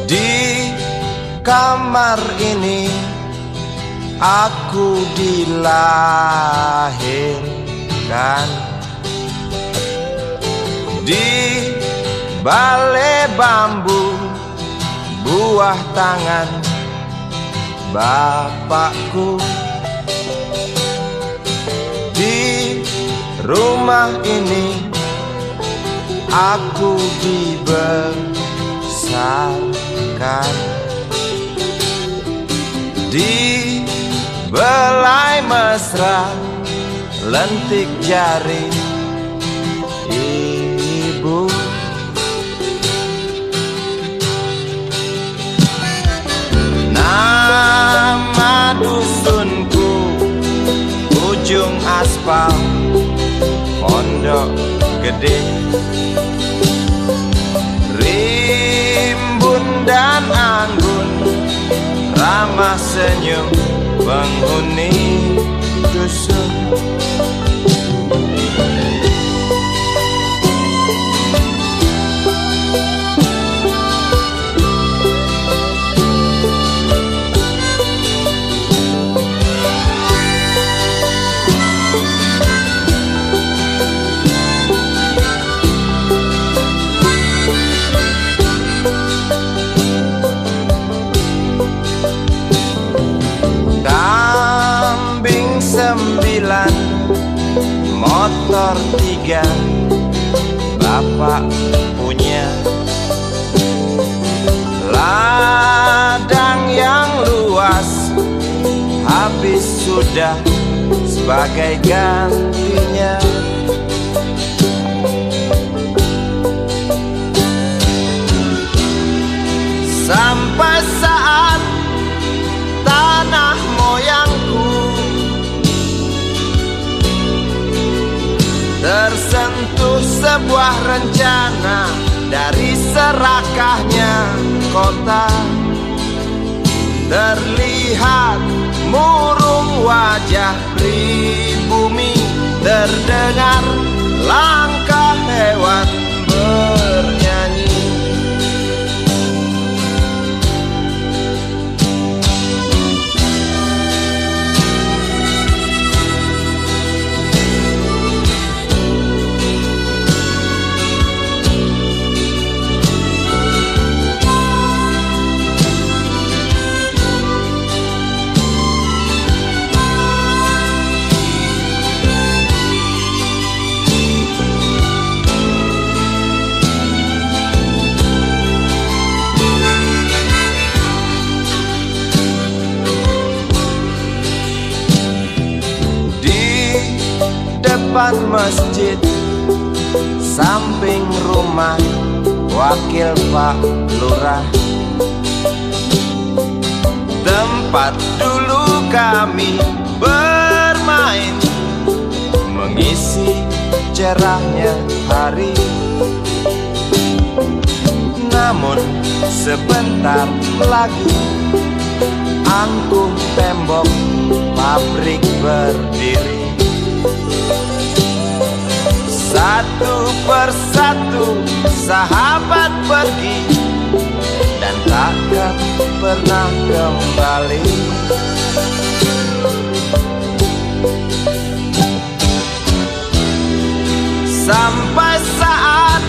Di kamar ini aku dilahirkan, di balai bambu buah tangan bapakku. Di rumah ini aku dibesarkan, di belai mesra lentik jari ibu. Nama dusunku ujung aspal Pondok Gede. Rimbun dan anggun ramah senyum penghuni dusun. Sembilan, motor 3 bapak punya. Ladang yang luas habis sudah sebagai gantinya. Sampai saat tanah moyangku tersentuh sebuah rencana dari serakahnya kota. Terlihat murung wajah pribumi, terdengar langkah hewan bernyanyi. Depan masjid, samping rumah wakil Pak Lurah, tempat dulu kami bermain, mengisi cerahnya hari. Namun sebentar lagi angkuh tembok pabrik berdiri. Satu persatu sahabat pergi dan takkan pernah kembali. Sampai saat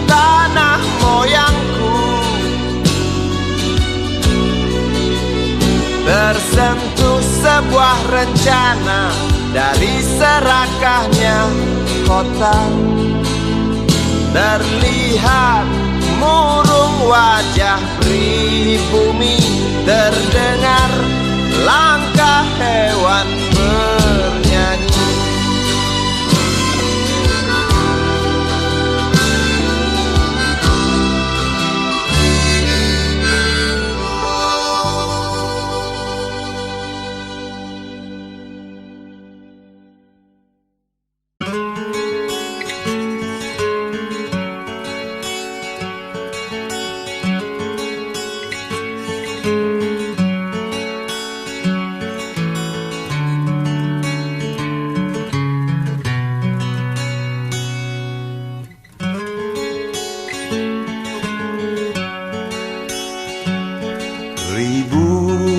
tanah moyangku tersentuh sebuah rencana dari serakahnya kota. Terlihat murung wajah pribumi, terdengar langkah hewan bernyanyi.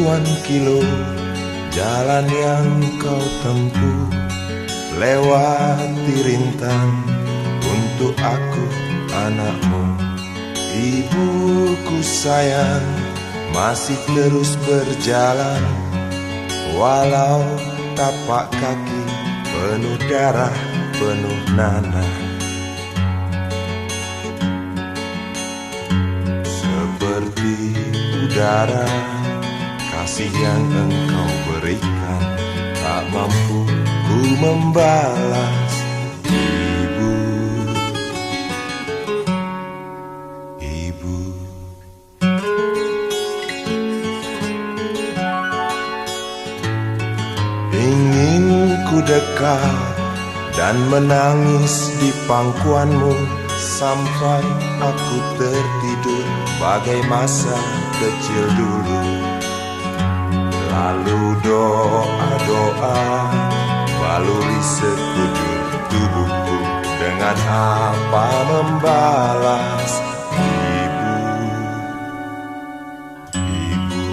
ribuan kilo jalan yang kau tempuh, lewati rintang untuk aku anakmu. Ibuku sayang, masih terus berjalan, walau tapak kaki penuh darah, penuh nanah. Seperti udara, kasih yang engkau berikan, tak mampu ku membalas. Ibu, ibu. Ingin ku dekat dan menangis di pangkuanmu sampai aku tertidur bagai masa kecil dulu. Lalu doa-doa baluri sekujur tubuhku, dengan apa membalas. Ibu, ibu.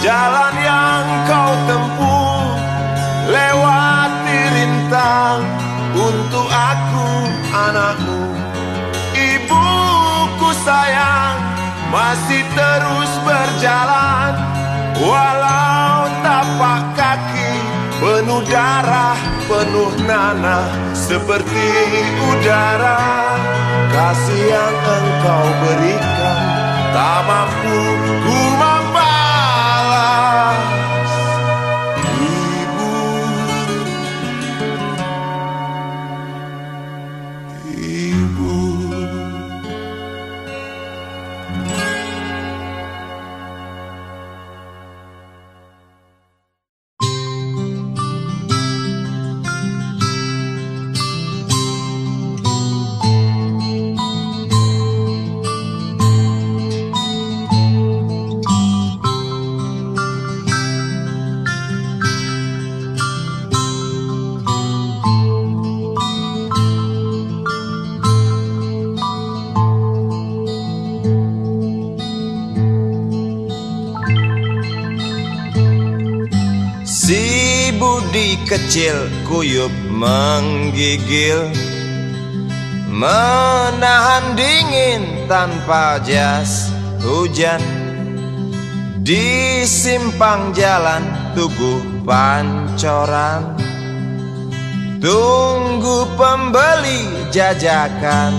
Jalan yang kau tempuh, lewati rintang untuk aku anakmu. Ibuku sayang, masih terus berjalan, walau tapak kaki penuh darah, penuh nanah. Seperti udara, kasih yang engkau berikan, tak mampu ku membalas. Si budi kecil kuyup menggigil, menahan dingin tanpa jas hujan. Di simpang jalan Tugu Pancoran, tunggu pembeli jajakan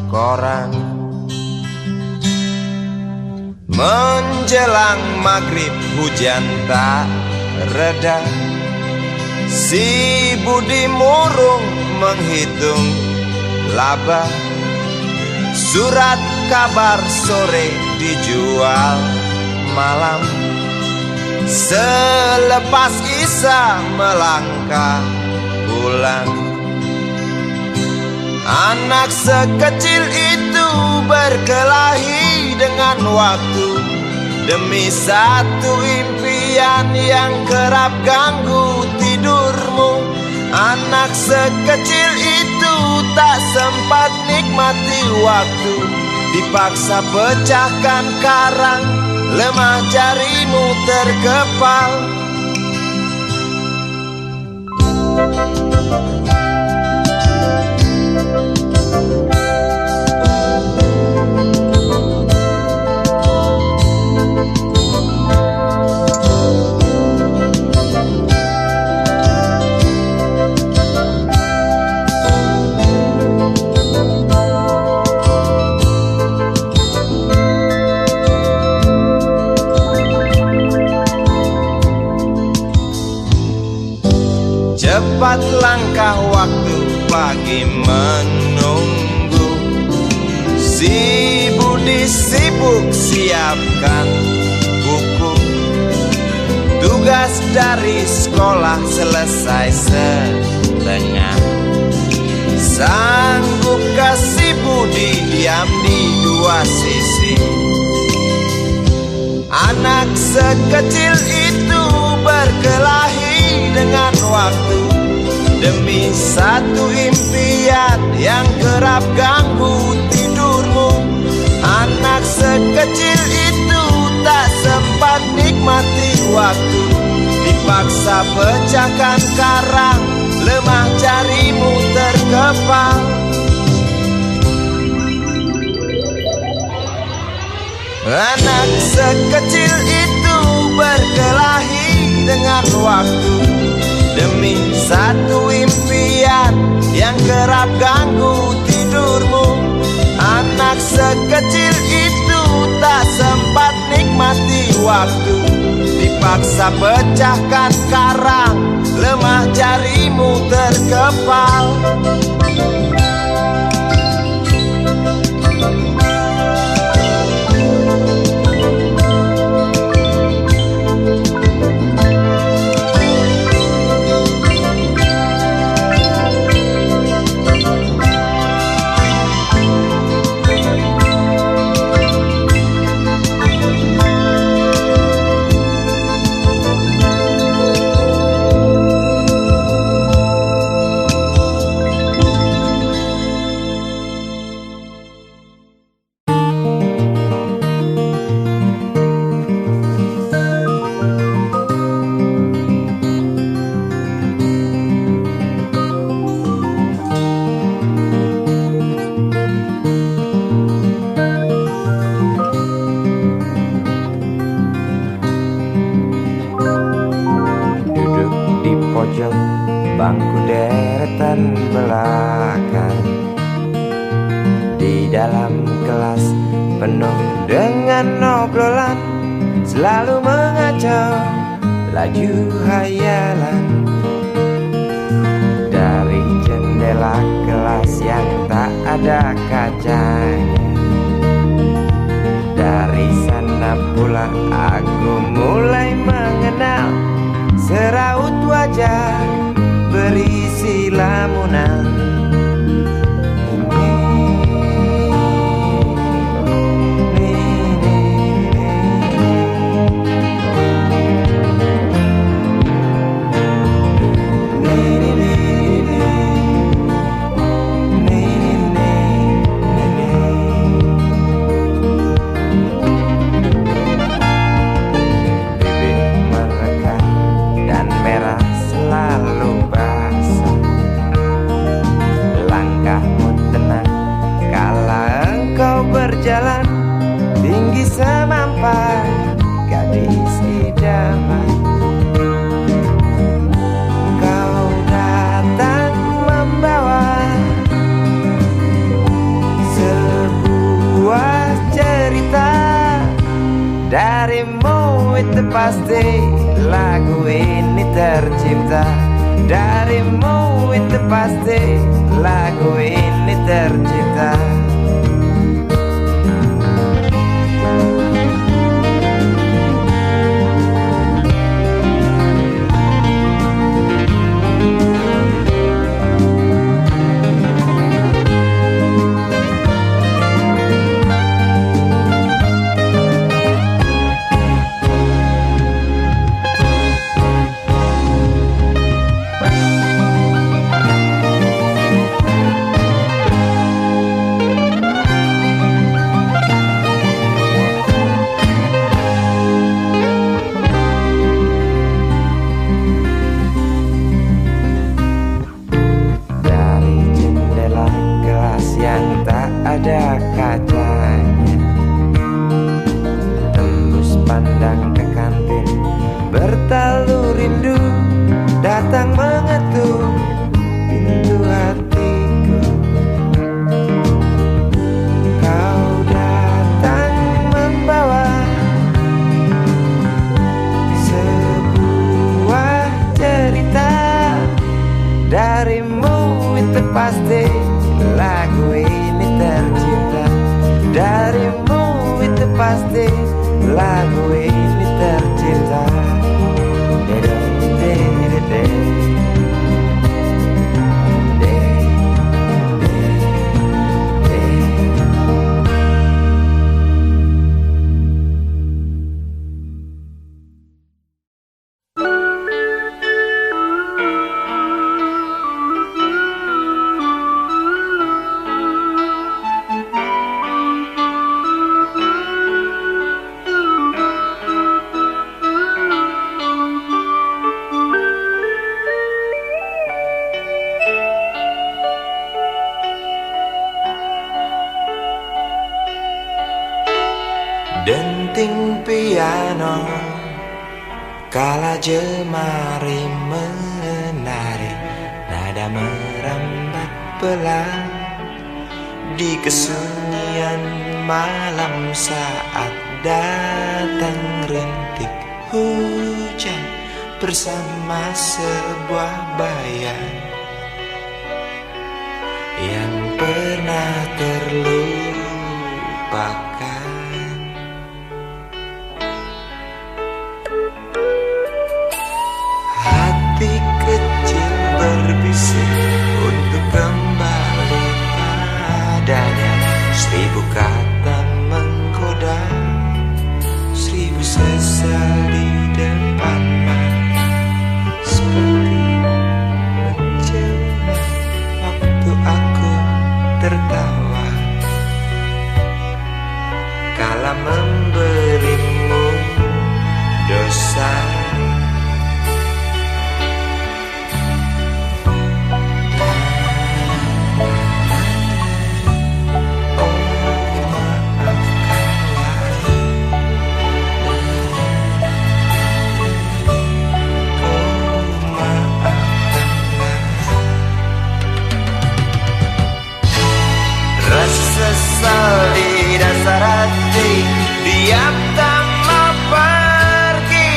koran. Menjelang maghrib hujan tak reda, si budi murung menghitung laba. Surat kabar sore dijual malam, selepas Isya melangkah pulang. Anak sekecil itu berkelahi dengan waktu demi satu impian yang kerap ganggu tidurmu. Anak sekecil itu tak sempat nikmati waktu, dipaksa pecahkan karang, lemah jarimu terkepal. Cepat langkah waktu pagi menunggu, si budi sibuk siapkan buku. Tugas tugas dari sekolah selesai setengah. Sanggup kasih budi diam di dua sisi. Anak sekecil itu berkelahi dengan waktu demi satu impian yang kerap ganggu tidurmu. Anak sekecil itu tak sempat nikmati waktu, dipaksa pecahkan karang, lemah jarimu terkepal. Anak sekecil itu berkelahi dengan waktu demi satu impian yang kerap ganggu tidurmu. Anak sekecil itu tak sempat nikmati waktu, dipaksa pecahkan karang, lemah jarimu terkepal. Bangku deretan belakang, di dalam kelas penuh dengan obrolan, selalu mengacau laju hayalan. Dari jendela kelas yang tak ada kacanya, dari sana pula aku mulai mengenal seraut wajah berisi lamunan. Berjalan tinggi semampai gadis idaman, kau datang membawa sebuah cerita. Darimu itu pasti lagu ini tercipta. Darimu itu pasti lagu ini tercipta. Ada kacanya, tembus pandang ke kantin, bertalu rindu datang mengetuk pintu hatiku. Kau datang membawa sebuah cerita. Darimu itu pasti lagu ini tercipta. Darimu itu pasti lagu ini tercipta. Kala jemari menari, nada merambat pelan di kesunyian malam saat datang rintik hujan bersama sebuah bayang yang pernah terlupakan. Hati kecil berbisik untuk kembali padanya. 1000 kata menggoda, 1000 sesal di depan mata, seperti menjelma waktu aku tertawa kala memberimu dosa. Sesal di dasar hati, diam tak mau pergi.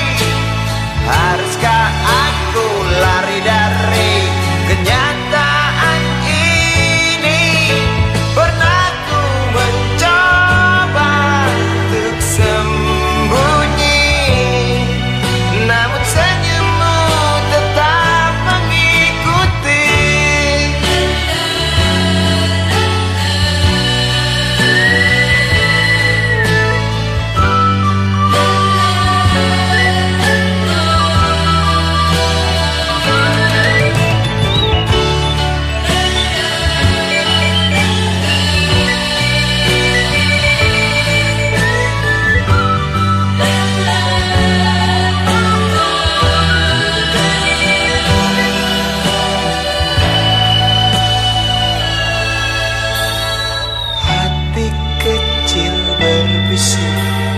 Haruskah aku lari dari kenyataan ini? Pernah ku mencoba untuk sembunyi, namun senyummu tetap mengikuti.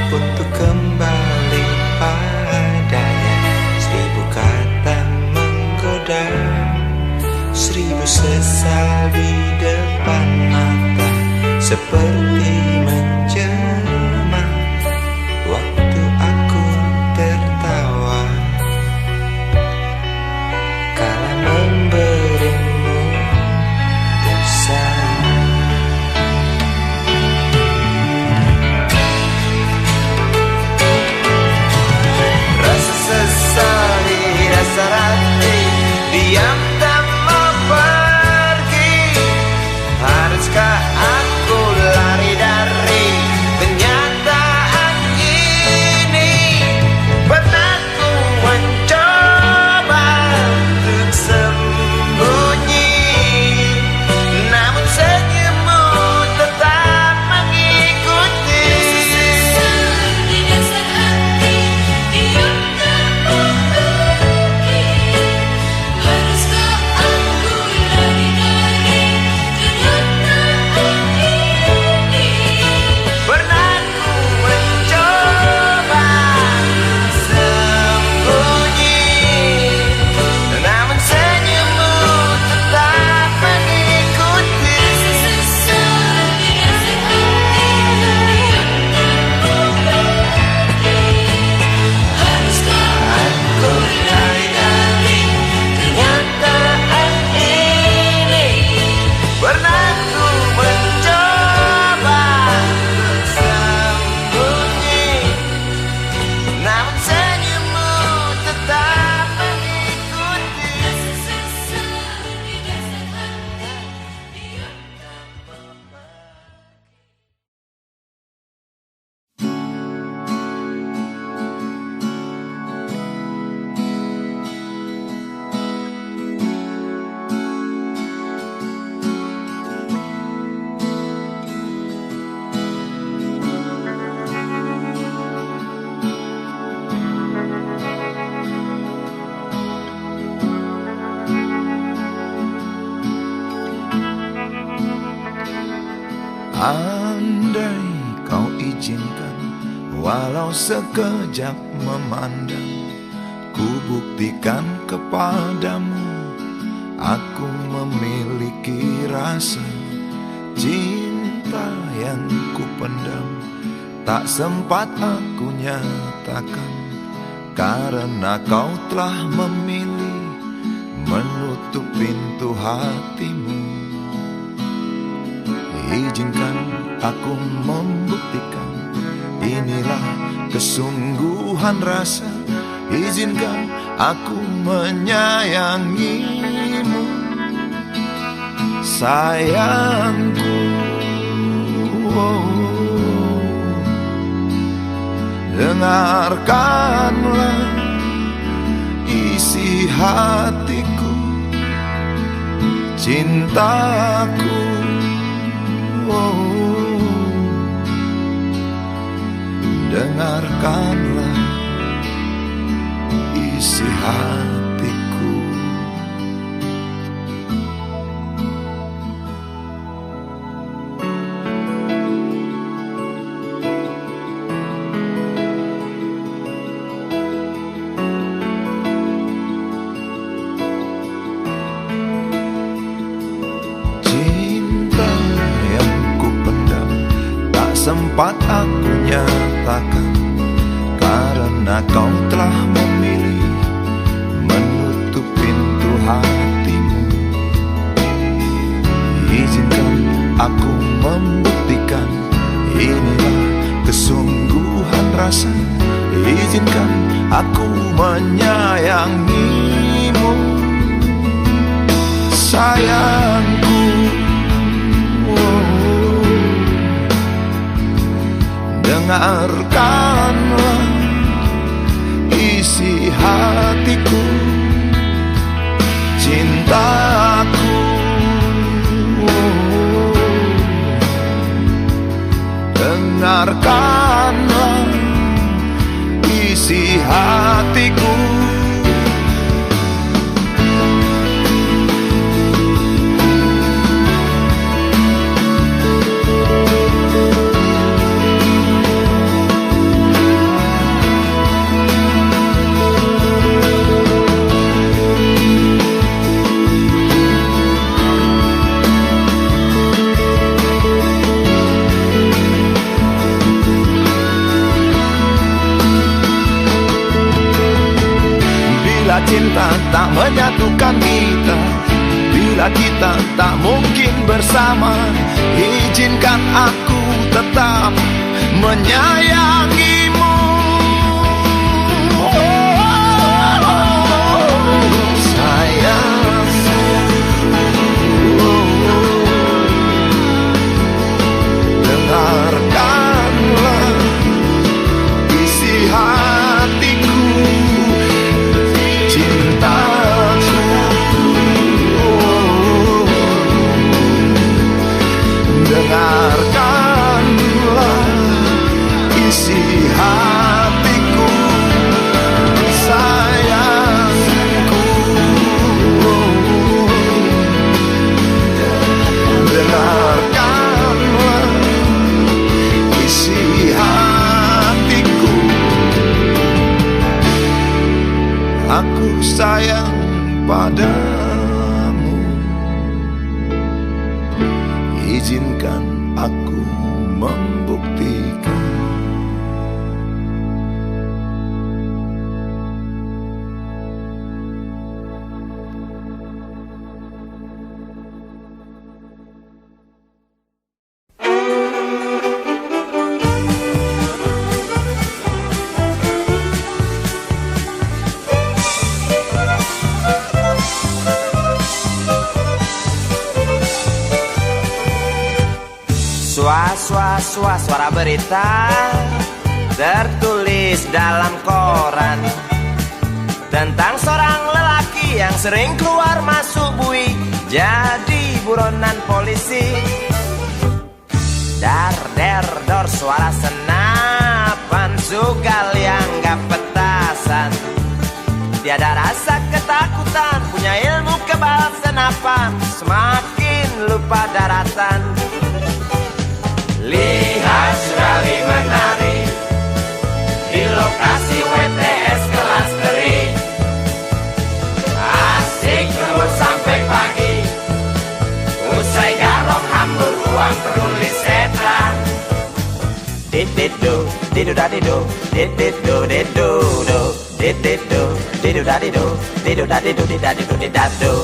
Untuk kembali padanya, 1000 kata menggoda, 1000 sesal di depan mata, seperti menjelma waktu aku tertawa kala memberimu dosa. Diam tak mau pergi. Haruskah aku lari dari kenyataan ini? Pernah ku mencoba untuk sembunyi, namun senyummu tetap mengikuti. Di dasar hati, diam tak mau pergi. Haruskah aku lari dari kenyataan ini? Pernah ku mencoba sembunyi, namun senyummu tetap mengikuti. Sesal di dasar hati, diam tak mau pergi. Haruskah aku lari dari Kenyataan ini, pernah ku mencoba untuk sembunyi, namun senyummu tetap mengikuti. Sesal di dasar hati, diam tak mau pergi. Andai kau izinkan, walau sekejap memandang, ku buktikan kepadamu, aku memiliki rasa cinta yang ku pendam. Tak sempat aku nyatakan, karena kau telah memilih menutup pintu hatimu. Izinkan aku membuktikan, inilah kesungguhan rasa. Izinkan aku menyayangimu, sayangku. Dengarkanlah isi hatiku, cintaku. Dengarkanlah isi hatiku. Cinta yang ku pendam, tak sempat aku nyatakan, karena kau telah memilih menutup pintu hatimu. Izinkan aku membuktikan, inilah kesungguhan rasa. Izinkan aku menyayangimu, sayangku. Dengarkanlah isi hatiku, cintaku. Dengarkanlah isi hatiku. Bila cinta tak menyatukan kita, bila kita tak mungkin bersama, izinkan aku tetap menyayangimu. Sayang, dengarkanlah isi hatiku, cintaku. Dengarkanlah isi hatiku, sayangku. Dengarkanlah isi hatiku. Aku sayang padamu, izinkan aku membuktikan. Suara berita tertulis dalam koran tentang seorang lelaki yang sering keluar masuk bui jadi buronan polisi. Dar der dor suara senapan, sugal yang gak petasan, tiada rasa ketakutan, punya ilmu kebal senapan, semakin lupa daratan. Lihat sekali menari di di lokasi WTS kelas teri. Asik terus sampai pagi, usai garong hambur uang penulis setan. Dididu, didu dadidu, dididu didu do, dididu, didu dadidu, didu dadidu didadidu didadu.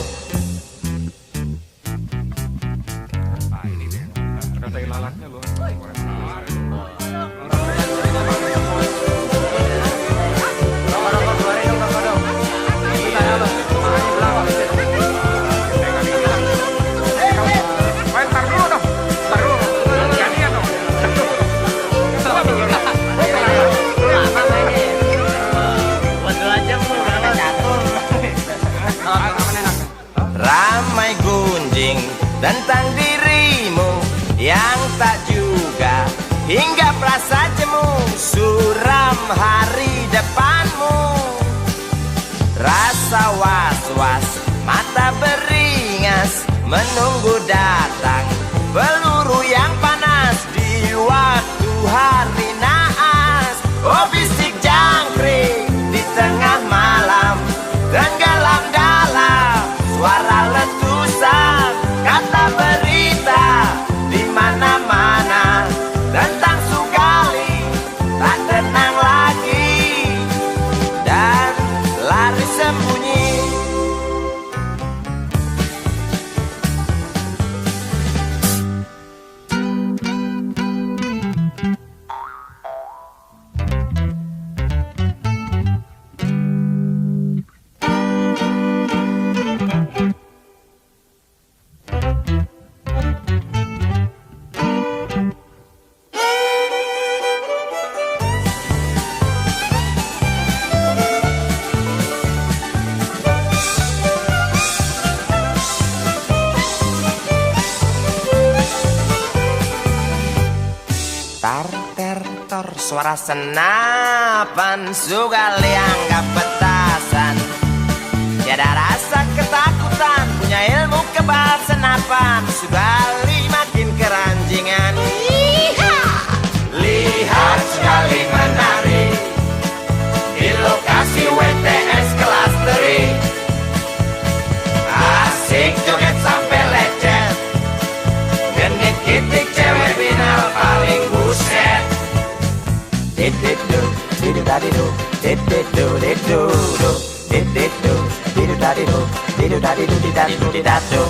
Ramai gunjing tentang dirimu yang tak juga hingga perasa jemu, suram hari depanmu. Rasa was-was, mata beringas, menunggu datang peluru yang panas di waktu hari naas. Oh bisik jangkrik di tengah malam, tenggelam dalam suara letusan, kata berita di mana-mana tentang Sugali tak tenang lagi dan lari sembunyi. Tar-ter-tor suara senapan, Sugali anggap petasan. Tiada rasa ketakutan, punya ilmu kebal senapan. Sugali makin keranjingan. Lihat Sugali menari di lokasi WTS kelas teri. Asik joget sampai lecet, genit kitik cewek binal paling buset. Dididu, didu dadidu, dididu didu do, dididu, didu dadidu, didu dadidu didadidu didadu.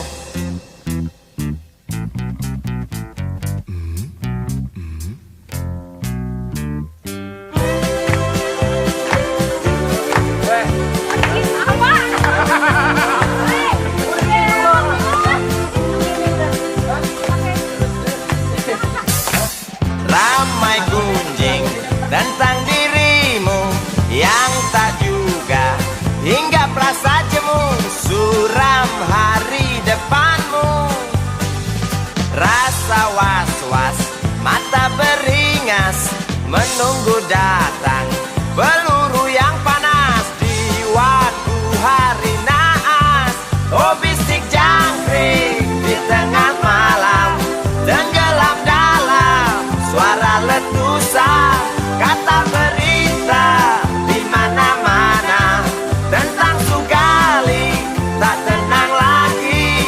Ramai gunjing tentang dirimu yang tak juga hingga perasa jemu, suram hari depanmu. Rasa was-was, mata beringas, menunggu datang peluru yang panas di waktu hari naas. Oh bisik jangkrik di tengah malam, tenggelam dalam suara letusan, kata berita di mana-mana tentang Sugali tak tenang lagi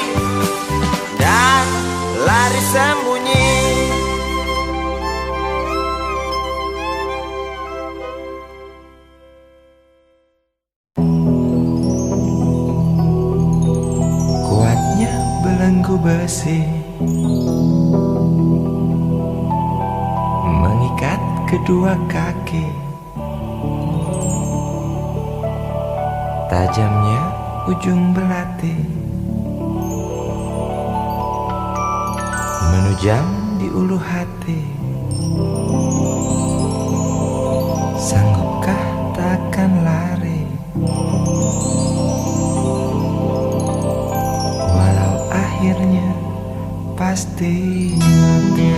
dan lari sembunyi. Kuatnya belenggu besi mengikat kedua kaki, tajamnya ujung belati menujam di ulu hati. Sanggupkah takkan lari walau akhirnya pasti mati.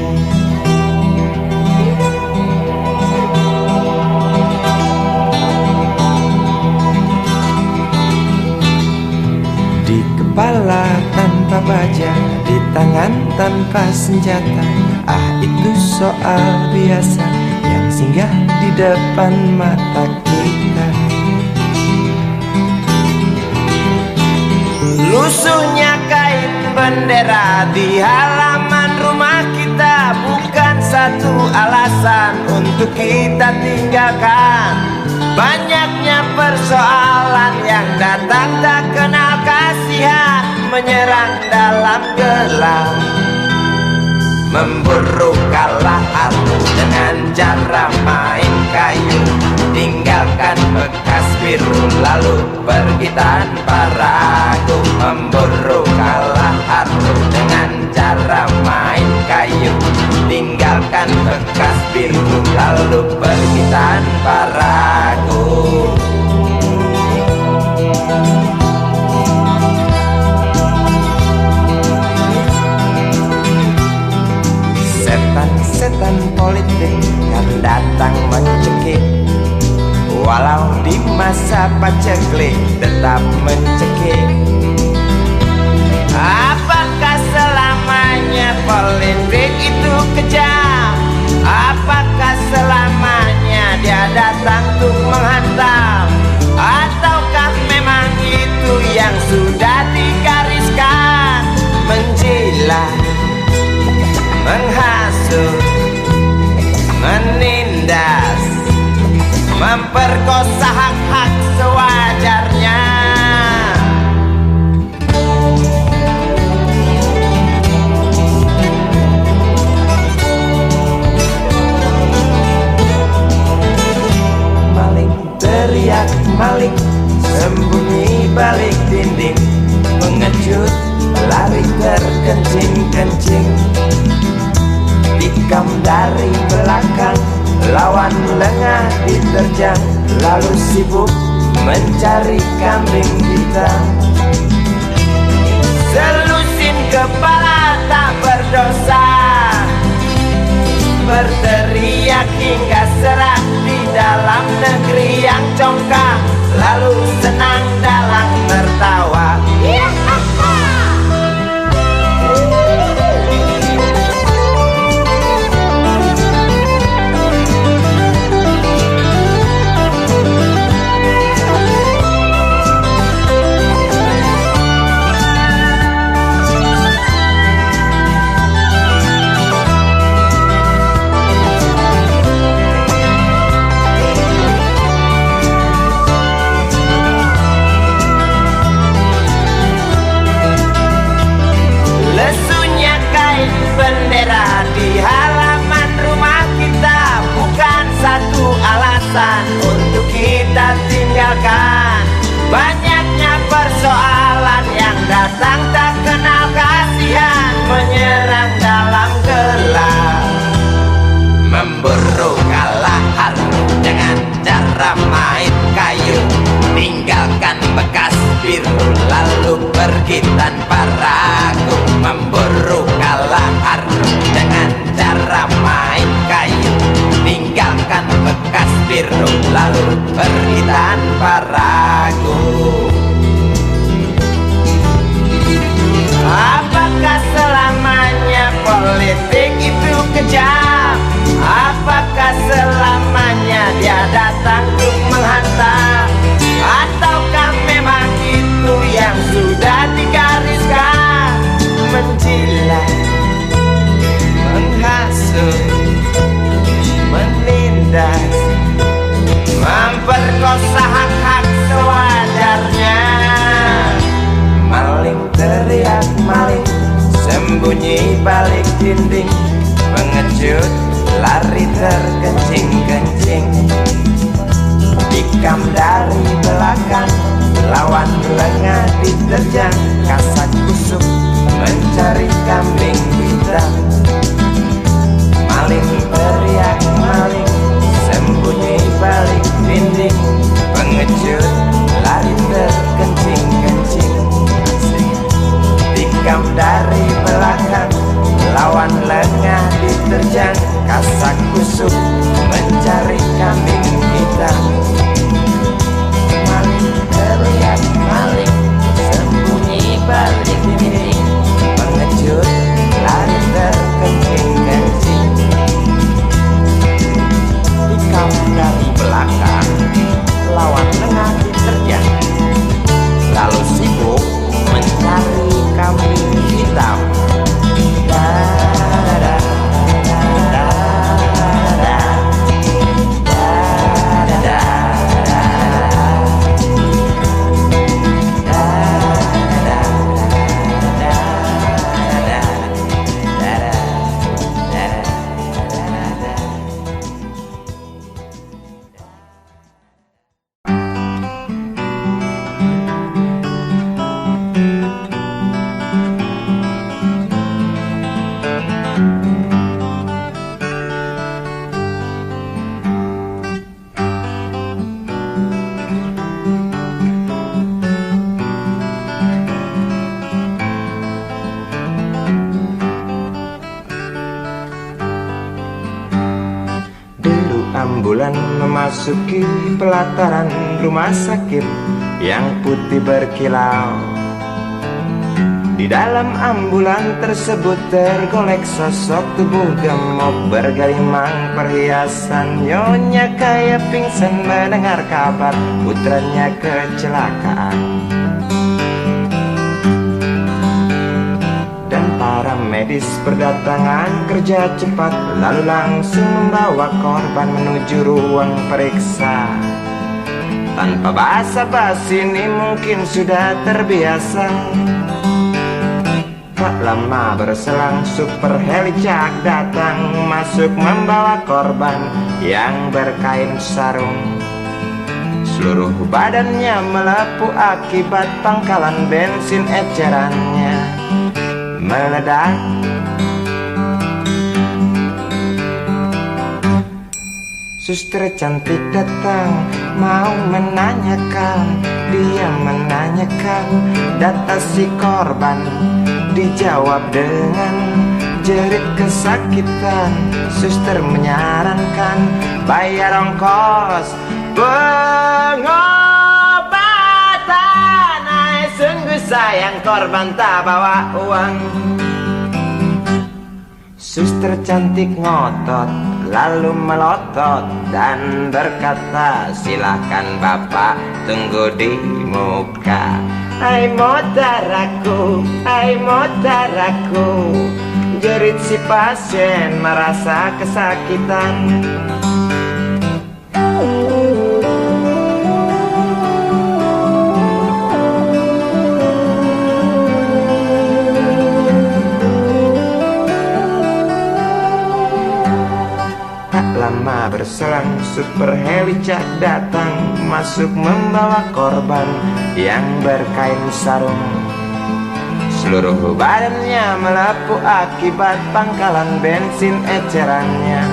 Di kepala tanpa baja, di tangan tanpa senjata. Ah itu soal biasa yang singgah di depan mata kita. Lusuhnya kain bendera di halaman rumah kita bukan satu alasan untuk kita tinggalkan. Banyaknya persoalan yang datang tak kenal kasihan, menyerang dalam gelap, memburu kalah arus dengan cara main kayu. Tinggalkan bekas biru lalu pergi tanpa ragu, memburu kalah arus dengan cara main kayu. Tinggalkan bekas biru lalu pergi tanpa ragu. Setan politik yang datang mencekik, walau di masa paceklik tetap mencekik. Apakah selamanya politik itu kejam? Apakah selamanya dia datang untuk menghantam? Ataukah memang itu yang sudah digariskan? Menjilat, menghasut, menindas, memperkosa hak-hak sewajarnya. Maling teriak maling, sembunyi balik dinding, pengecut lari terkencing-kencing. Tikam dari belakang, lawan lengah diterjang, lalu sibuk mencari kambing hitam. Selusin kepala tak berdosa, berteriak hingga serak di dalam negeri yang congkak, lalu senang dalam tertawa. Bendera di halaman rumah kita bukan satu alasan untuk kita tinggalkan. Banyaknya persoalan yang datang tak kenal kasihan, menyerang dalam gelap, memburu kalah harus dengan cara main kayu. Tinggalkan bekas biru lalu pergi tanpa ragu, memburu kalah harus dengan cara main kayu. Tinggalkan bekas biru lalu pergi tanpa ragu. Apakah selamanya politik itu kejam? Apakah selamanya dia datang untuk menghantam? Ataukah memang itu yang sudah digariskan? Menjilat, menghasut, menindas, memperkosa hak-hak sewajarnya. Maling teriak maling, sembunyi balik dinding, pengecut lari terkencing-kencing. Tikam dari belakang, lawan lengah diterjang, kasak kusuk mencari kambing hitam. Maling teriak maling, sembunyi balik dinding, pengecut lari terkencing-kencing. Tikam dari belakang, lawan lengah diterjang, kasak kusuk mencari kambing hitam. Maling teriak maling, sembunyi balik dinding, pengecut lari terkencing-kencing. memasuki pelataran rumah sakit yang putih berkilau. Di dalam ambulan tersebut tergolek sosok tubuh gemuk bergelimang perhiasan. Nyonya kaya pingsan mendengar kabar putranya kecelakaan. Dan para medis berdatangan kerja cepat, lalu langsung membawa korban menuju ruang periksa. Tanpa basa-basi ini mungkin sudah terbiasa. Tak lama berselang super helicak datang, masuk membawa korban yang berkain sarung. Seluruh badannya melepuh akibat pangkalan bensin ecerannya meledak. Suster cantik datang mau menanyakan, dia menanyakan data si korban. Dijawab dengan jerit kesakitan. Suster menyarankan bayar ongkos pengobatan. Ay, sungguh sayang korban tak bawa uang. Suster cantik ngotot lalu melotot dan berkata, silakan bapak tunggu di muka. Hai motaraku, hai motaraku, jerit si pasien merasa kesakitan. Tak lama berselang super helicak datang, masuk membawa korban yang berkain sarung. Seluruh badannya melepuh akibat pangkalan bensin ecerannya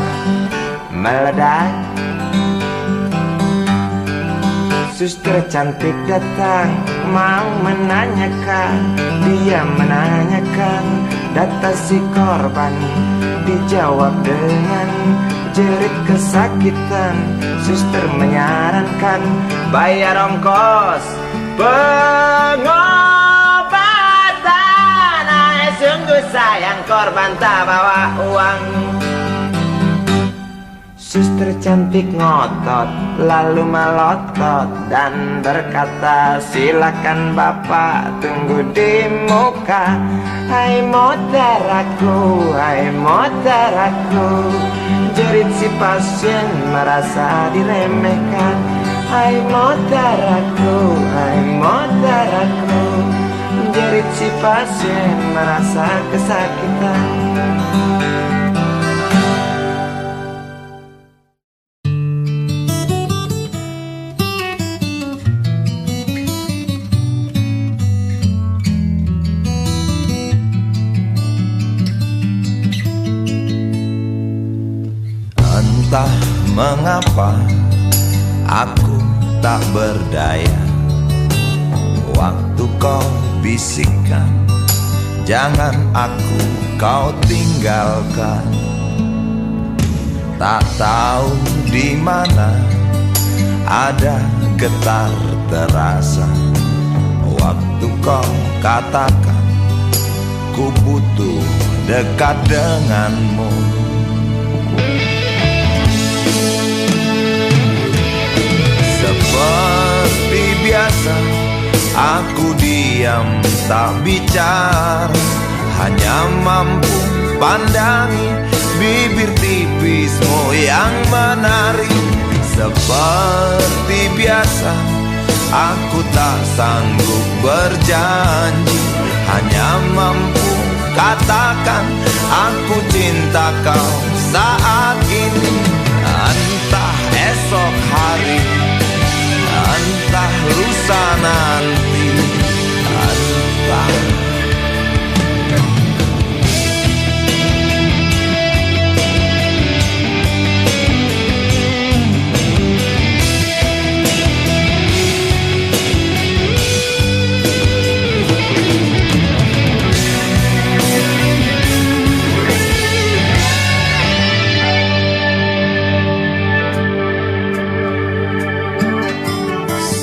meledak. Suster cantik datang mau menanyakan, dia menanyakan data si korban. Dijawab dengan jerit kesakitan. Suster menyarankan bayar ongkos pengobatan. Ay, sungguh sayang korban tak bawa uang. Suster cantik ngotot lalu melotot dan berkata, silakan bapak tunggu di muka. Hai motaraku, hai motaraku, jerit si pasien merasa diremehkan. Hai motaraku, hai motaraku, jerit si pasien merasa kesakitan. Entah mengapa aku tak berdaya. Waktu kau bisikkan, jangan aku kau tinggalkan. Tak tahu di mana ada getar terasa. Waktu kau katakan ku butuh dekat denganmu. Seperti biasa aku diam tak bicara, hanya mampu pandangi bibir tipismu yang menari. Seperti biasa aku tak sanggup berjanji, hanya mampu katakan aku cinta kau saat ini. Entah esok hari, entah lusa nanti, entah.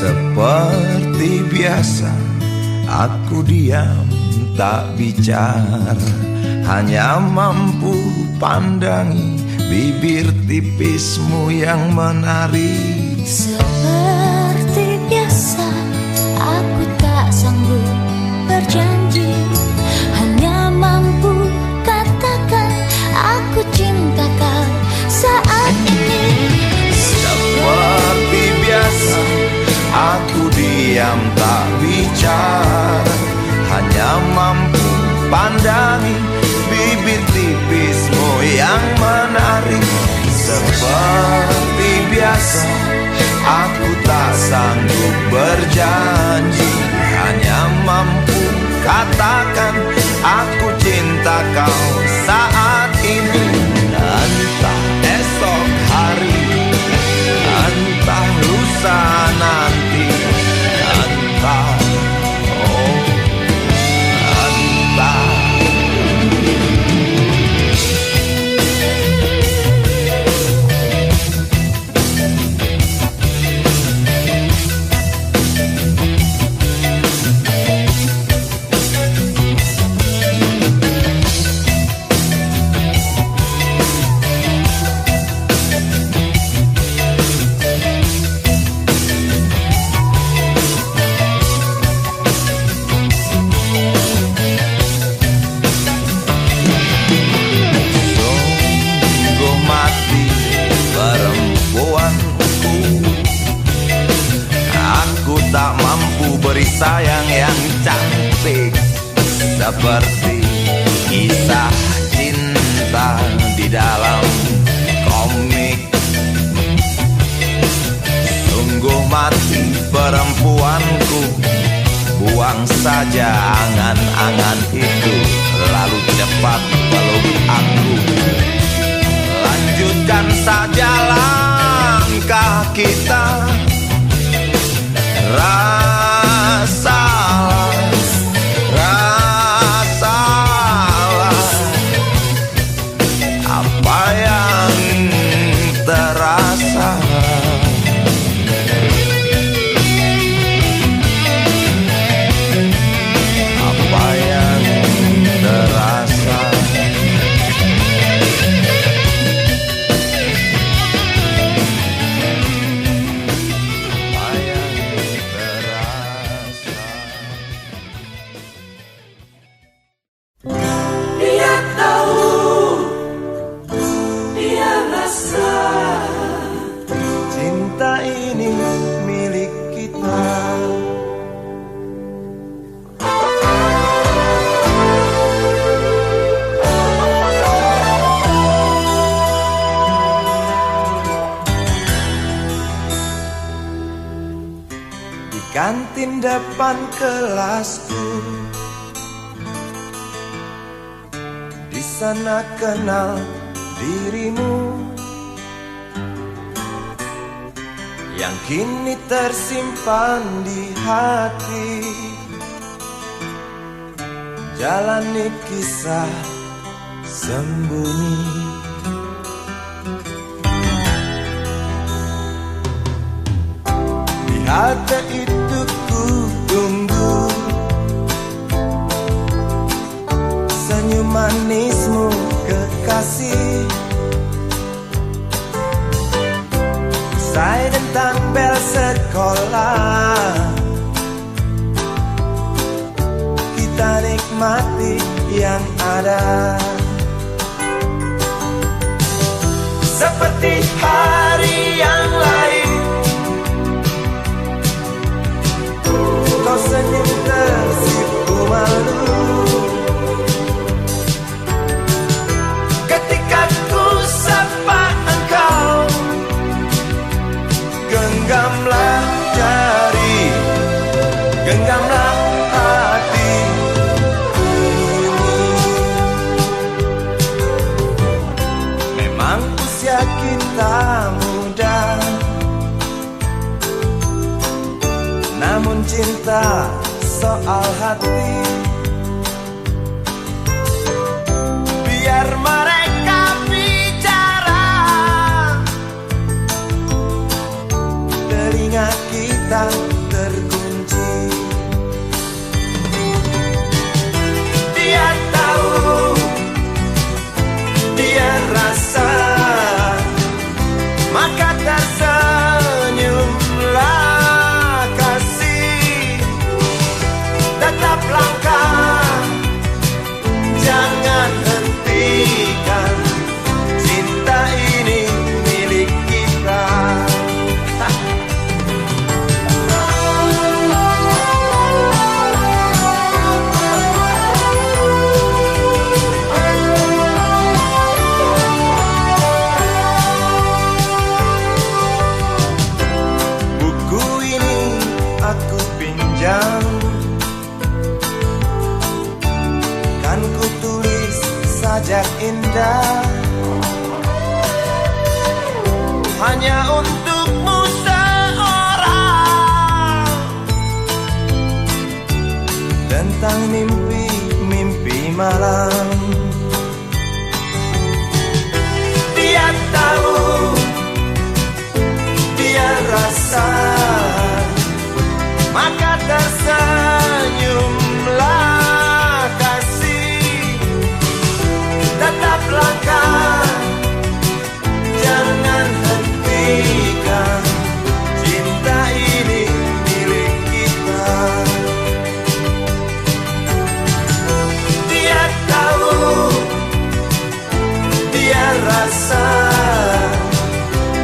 Seperti biasa aku diam tak bicara, hanya mampu pandangi bibir tipismu yang menarik. Seperti biasa aku tak sanggup berjanji, hanya mampu katakan aku cinta kau saat ini. Seperti biasa aku diam tak bicara, hanya mampu pandangi bibir tipismu yang menarik. Seperti biasa aku tak sanggup berjanji, hanya mampu katakan aku cinta kau saat ini. Entah esok hari, entah lusa nanti, entah tak mampu beri sayang yang cantik seperti kisah cinta di dalam komik. Sungguh mati perempuanku, buang saja angan-angan itu, lalu cepat peluk aku. Lanjutkan saja langkah kita. Rasalah apa yang terasa. Apa yang terasa. Kantin depan kelasku, di sana kenal dirimu yang kini tersimpan di hati. Jalani kisah sembunyi. Di halte itu ku tunggu senyum manismu kekasih. Usai dentang bel sekolah, kita nikmati yang ada. Seperti hari yang lain, kau senyum tersipu malu ketika ku sapa engkau. Genggamlah jari, genggamlah hati ini. Memang usia kita muda, namun cinta soal hati. Biar mereka bicara, telinga kita tak terkunci. Dia tahu, dia rasa, maka tersenyumlah kasih. Tetap langkah, jangan hentikan, cinta ini milik kita. Buku ini aku pinjam, kan ku tulis sajak indah, hanya untukmu seorang, tentang mimpi-mimpi malam. Dia tahu, dia rasa, maka tersenyumlah kasih. Tetap langkah, jangan hentikan, cinta ini milik kita. Dia tahu, dia rasa,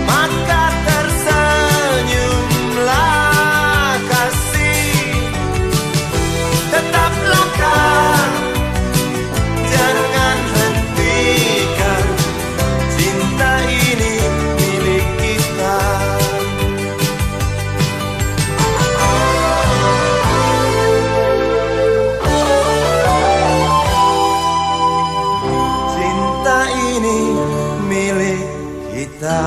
maka tersenyumlah kasih. Tetap langkah, jangan hentikan, cinta ini milik kita. Cinta ini milik kita.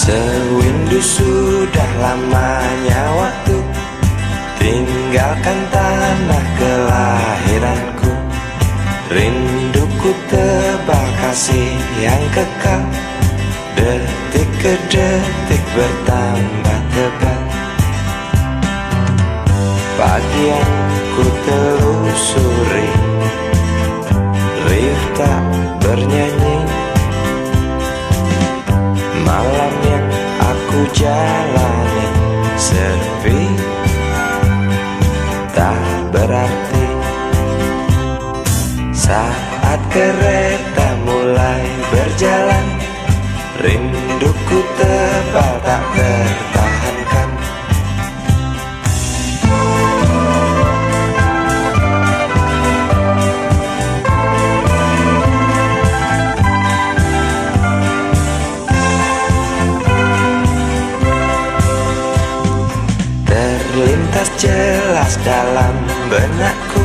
Sewindu sudah lamanya waktu tinggalkan tanah kelahiranku. Rinduku tebal kasih yang kekal, detik ke detik bertambah tebal. Pagi yang ku telusuri, riuh tak bernyanyi. Malam yang aku jalani sepi, tak berarti. Saat kereta mulai berjalan, rinduku tebal tak tertahankan. Terlintas jelas dalam benakku,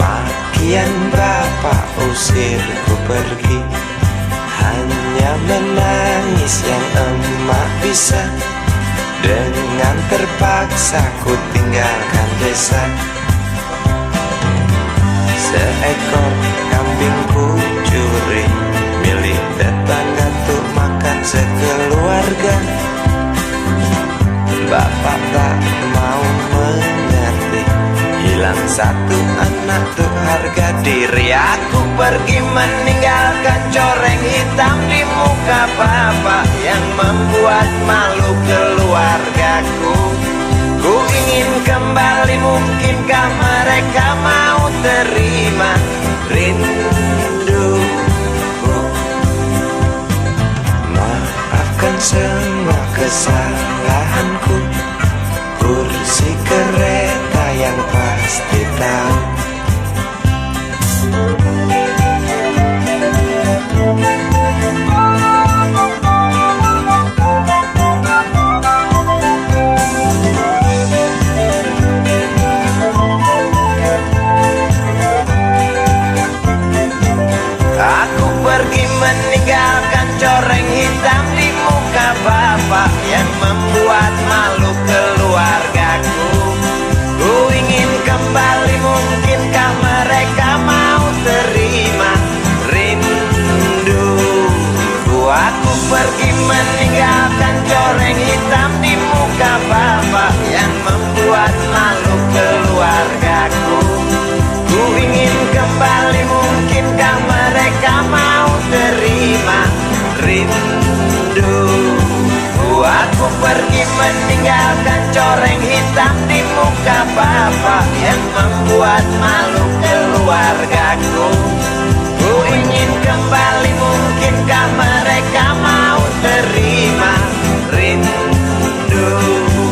makian bapak usirku pergi. Hanya menangis yang emak bisa, dengan terpaksa ku tinggalkan desa. Seekor kambing ku curi, milik tetangga untuk makan sekeluarga. Bapak tak mau mengerti, hilang satu anak tuh harga diri. Aku pergi meninggalkan coreng hitam di muka bapak yang membuat malu keluargaku. Ku ingin kembali, mungkinkah mereka mau terima rinduku? Maafkan semua kesalahanku, kursi kereta yang pasti tahu. Aku pergi meninggalkan coreng hitam di muka bapak yang membuat malu keluargaku. Ku ingin kembali, mungkinkah mereka mau terima rinduku? Aku pergi meninggalkan coreng hitam di muka bapak yang membuat malu keluargaku. Ku ingin kembali, mungkinkah mereka mau terima rinduku? Aku pergi meninggalkan coreng hitam di muka bapak yang membuat malu keluargaku. Ku ingin kembali, mungkinkah mereka mau terima rinduku?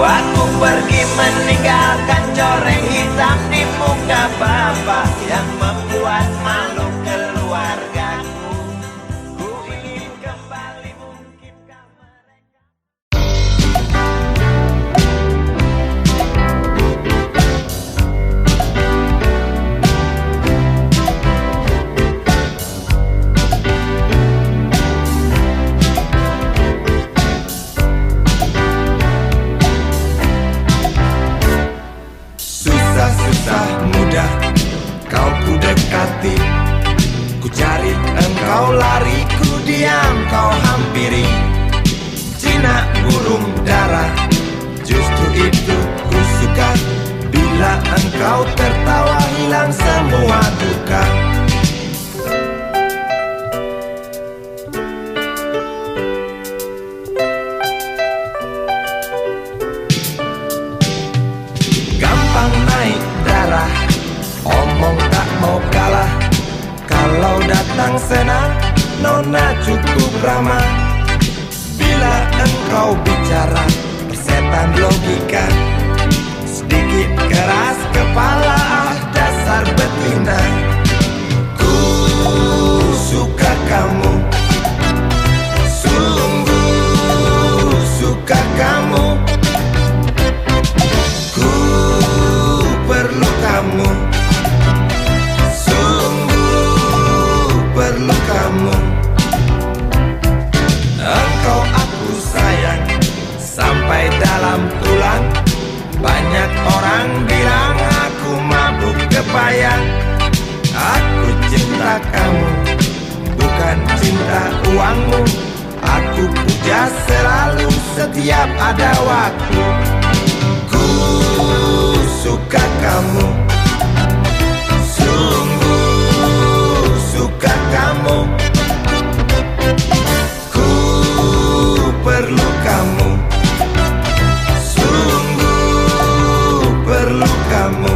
Aku pergi meninggalkan coreng hitam di muka bapak yang membuat malu keluargaku. Ku ingin kembali, mungkinkah mereka. Susah mudah kau ku dekati, ku cari engkau lari, ku diam kau hampiri. Jinak burung dara, justru itu ku suka, bila engkau tertawa hilang semua duka. Gampang naik darah, omong tak mau kalah. Kalau datang senang, nona cukup ramah. Bila engkau bicara, persetan logika. Sedikit keras kepala, dasar betina. Ku suka kamu, sungguh suka kamu. Ku perlu kamu, sungguh perlu kamu. Engkau payah. Aku cinta kamu, bukan cinta uangmu. Aku puja selalu setiap ada waktu. Ku suka kamu, sungguh suka kamu. Ku perlu kamu, sungguh perlu kamu.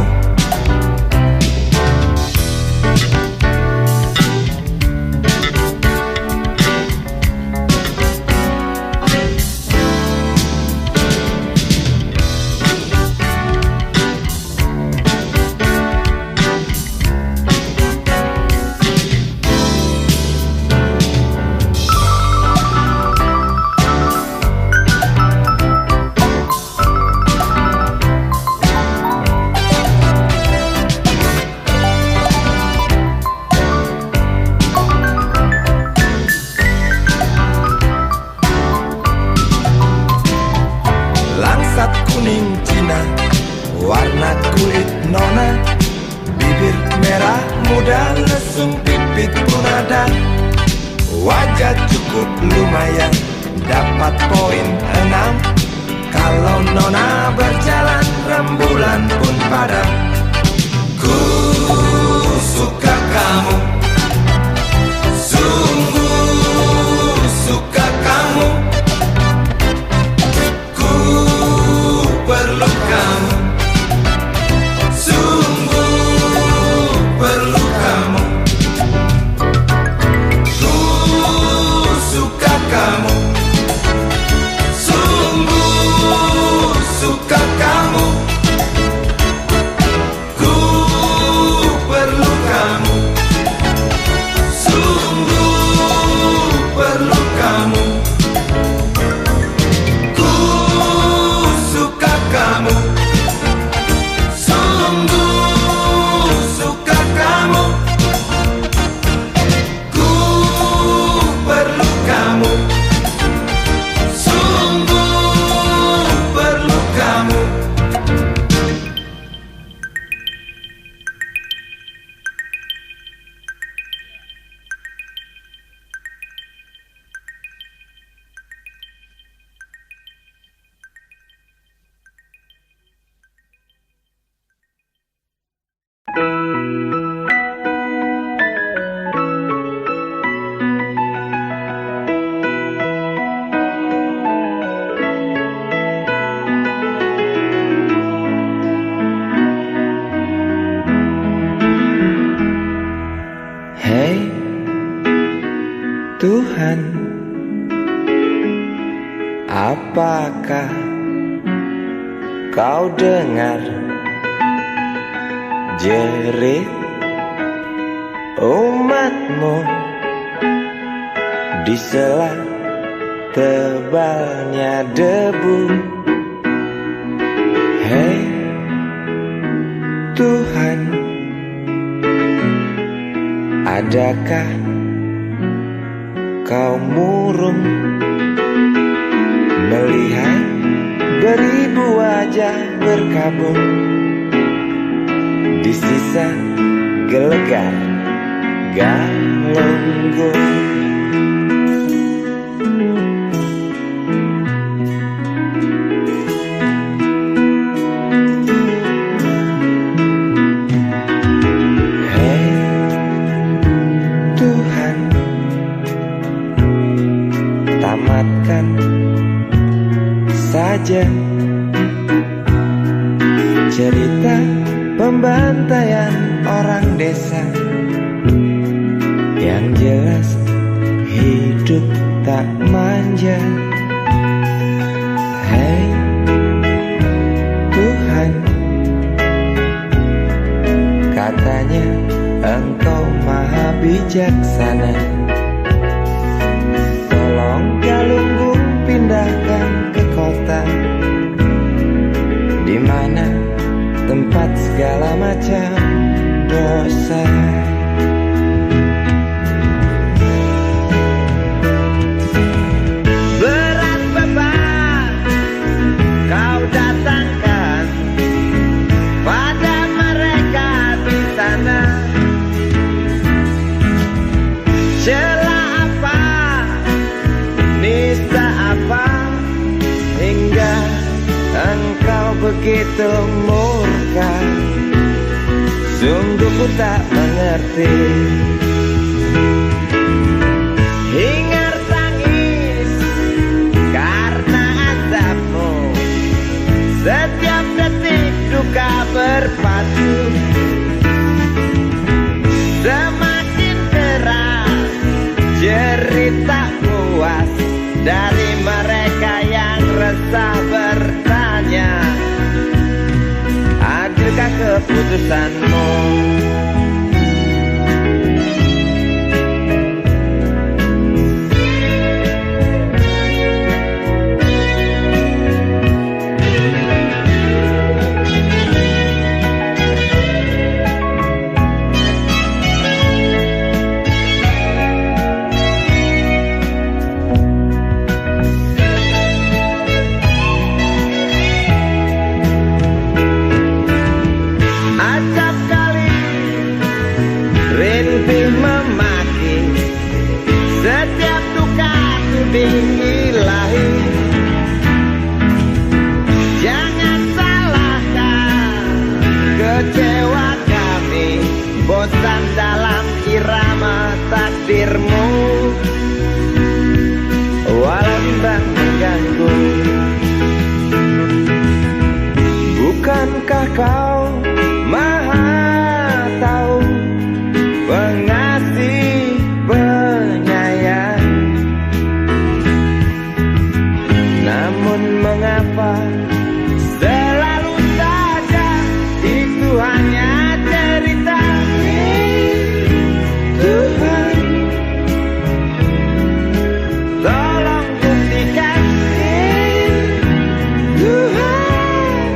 Langsat kuning Cina, warna kulit nona, bibir merah muda, lesung pipit pun ada. Wajah cukup lumayan, dapat poin 6. Kalau nona berjalan, rembulan pun padam. Ku suka kamu, sungguh suka kamu. Perlu kamu, sungguh perlu kamu. Ku suka kamu, sungguh suka kamu. Ku perlu kamu, sungguh perlu kamu. Kamu, sungguh suka kamu. Ku perlu kamu, sungguh perlu kamu. Hei Tuhan, apakah kau dengar jerit umatmu di sela tebalnya debu? Hei Tuhan, adakah kau murung melihat beribu wajah berkabung di sisa gelegar Galunggung? Tamatkan saja cerita pembantaian orang desa. Yang jelas hidup tak manja. Hei Tuhan, katanya Engkau maha bijaksana. Galunggung pindahkan ke kota, di mana tempat segala macam dosa. Berat beban kau datangkan pada mereka di sungguh tak mengerti. Hingar tangis karena azabmu, setiap detik duka berpadu. Semakin keras cerita puas dari mereka yang resah bertanya, adilkah keputusanmu? Acap kali rintih memaki, setiap duka ku diilahi. Jangan salahkan kecewa kami, bosan dalam irama takdirmu. Walau bimbang mengganggu, bukankah kau Maha tahu, pengasih penyayang? Namun mengapa selalu saja itu hanya cerita? Tuhan, tolong buktikan. Tuhan,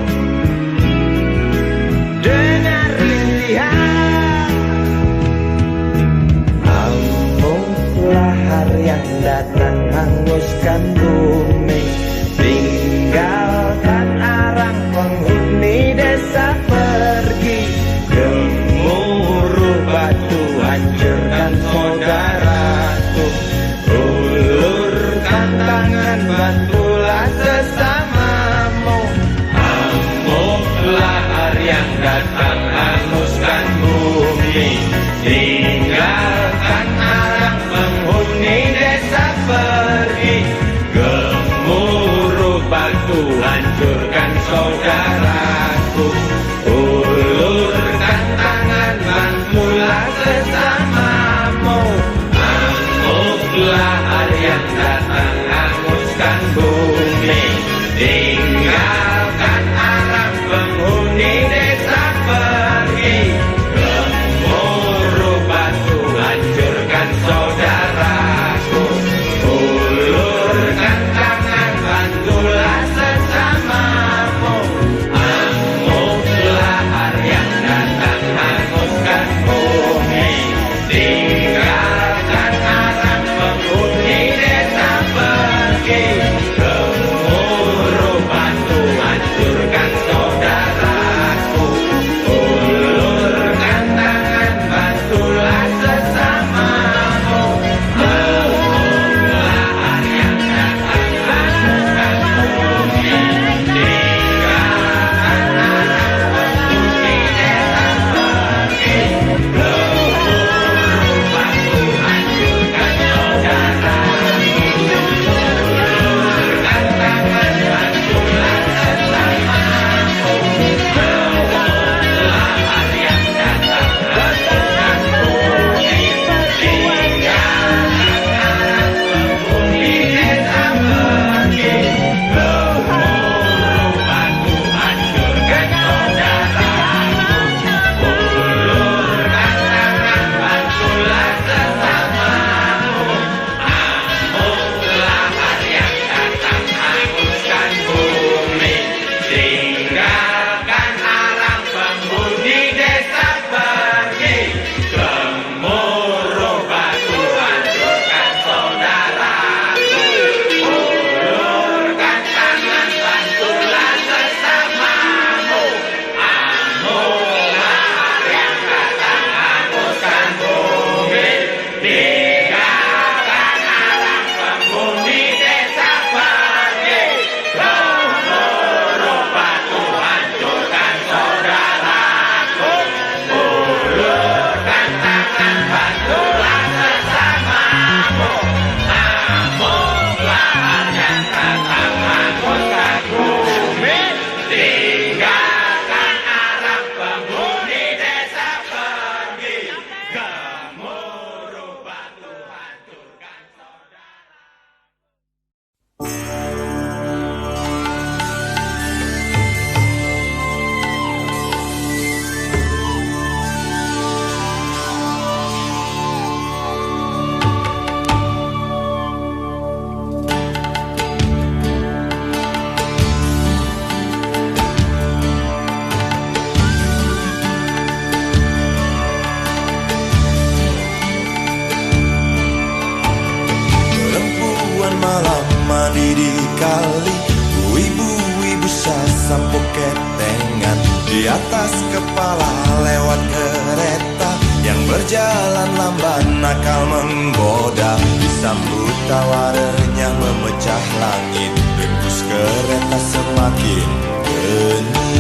atas kepala lewat kereta yang berjalan lamban nakal menggoda. Disambut tawa renyah memecah langit, dembus kereta semakin hening.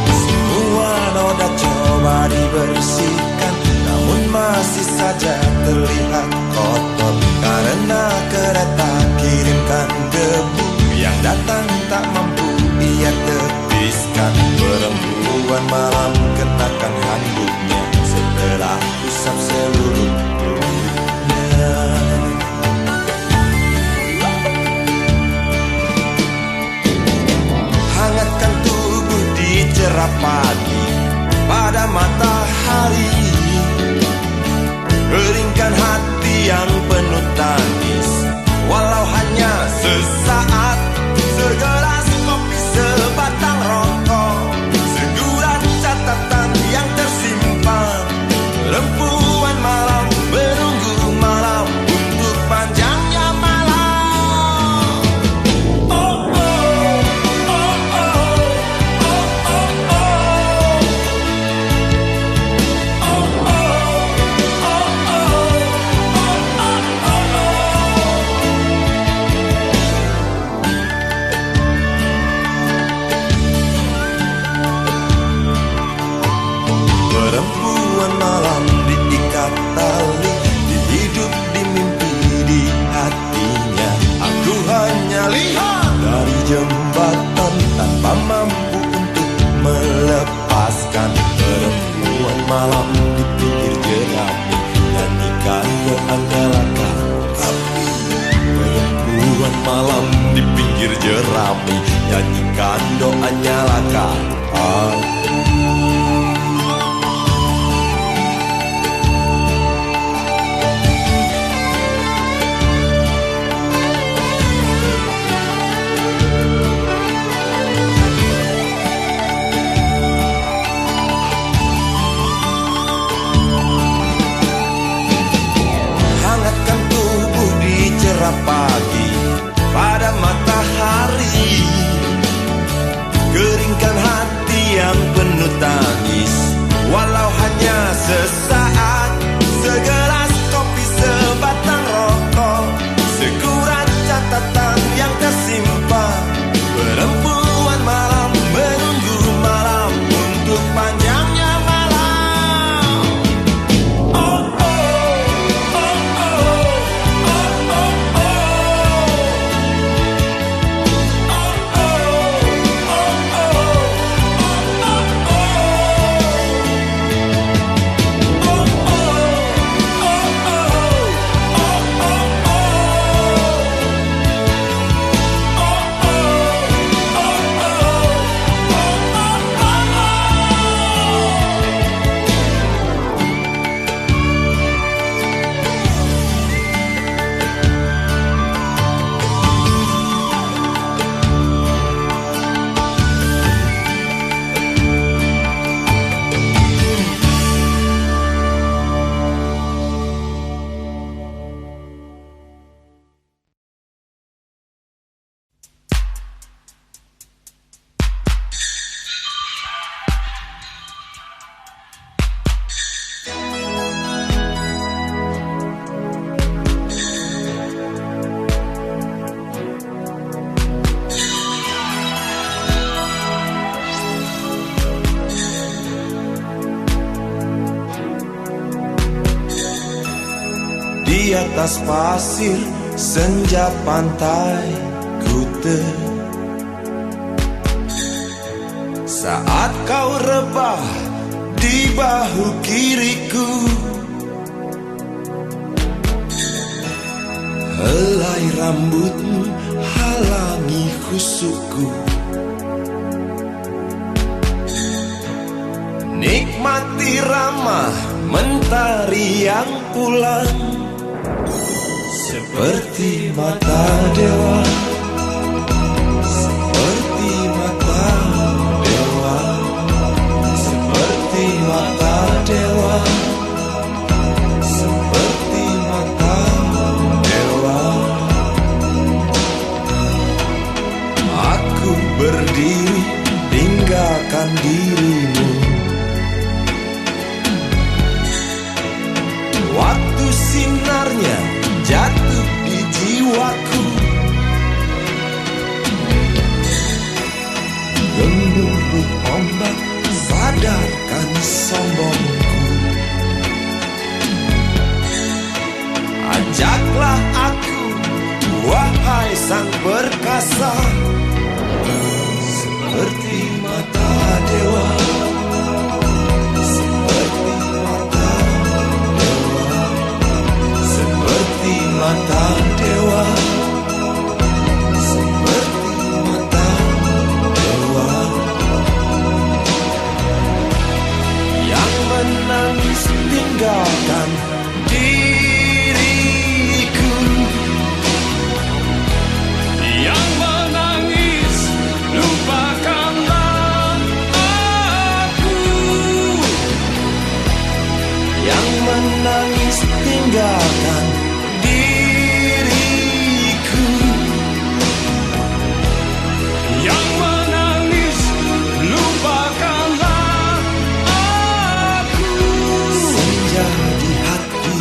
Semua noda coba dibersihkan, namun masih saja terlihat kotor karena kereta kirimkan debu yang datang tak mampu ia tepiskan. Perempuan malam kenakan handuknya setelah usap seluruh tubuhnya. Hangatkan tubuh di cerah pagi pada matahari, keringkan hati yang penuh tangis walau hanya sesaat. Segelas kopi, sebatang rokok, segurat catatan yang tersimpan. Rempuan malam menunggu malam untuk panjangnya malam. Oh, oh, oh, oh, oh, oh, oh. Perempuan malam diikat tali, dihidup, dimimpi, di hatinya. Aku hanya lihat dari jembatan tanpa mampu untuk melepaskan. Perempuan malam di pinggir jerami, nyanyikan berandalakan api. Perempuan malam di pinggir jerami, nyanyikan doa nyalakan api. Pagi pada matahari, keringkan hati yang penuh tangis walau hanya sesaat. Segelas kopi, sebatang rokok, segurat catatan yang tersimpan. Perempuan malam menunggu malam untuk panjangnya malam. Oh, oh, oh, oh. Di atas pasir senja pantai Kute, saat kau rebah di bahu kiriku, helai rambutmu halangi khusukku. Nikmati ramah mentari yang pulang, seperti mata dewa, seperti mata dewa, seperti mata dewa, seperti mata dewa. sadarkan dirimu. Waktu sinarnya jatuh di jiwaku, gemuruh ombak sadarkan sombongku. Ajaklah aku, wahai sang perkasa, seperti mata dewa, seperti mata dewa, seperti mata dewa, seperti mata dewa, yang menangis tinggalkan diriku, yang menangis lupakanlah aku, yang menangis tinggalkan diriku, yang menangis lupakanlah aku. senja di hati.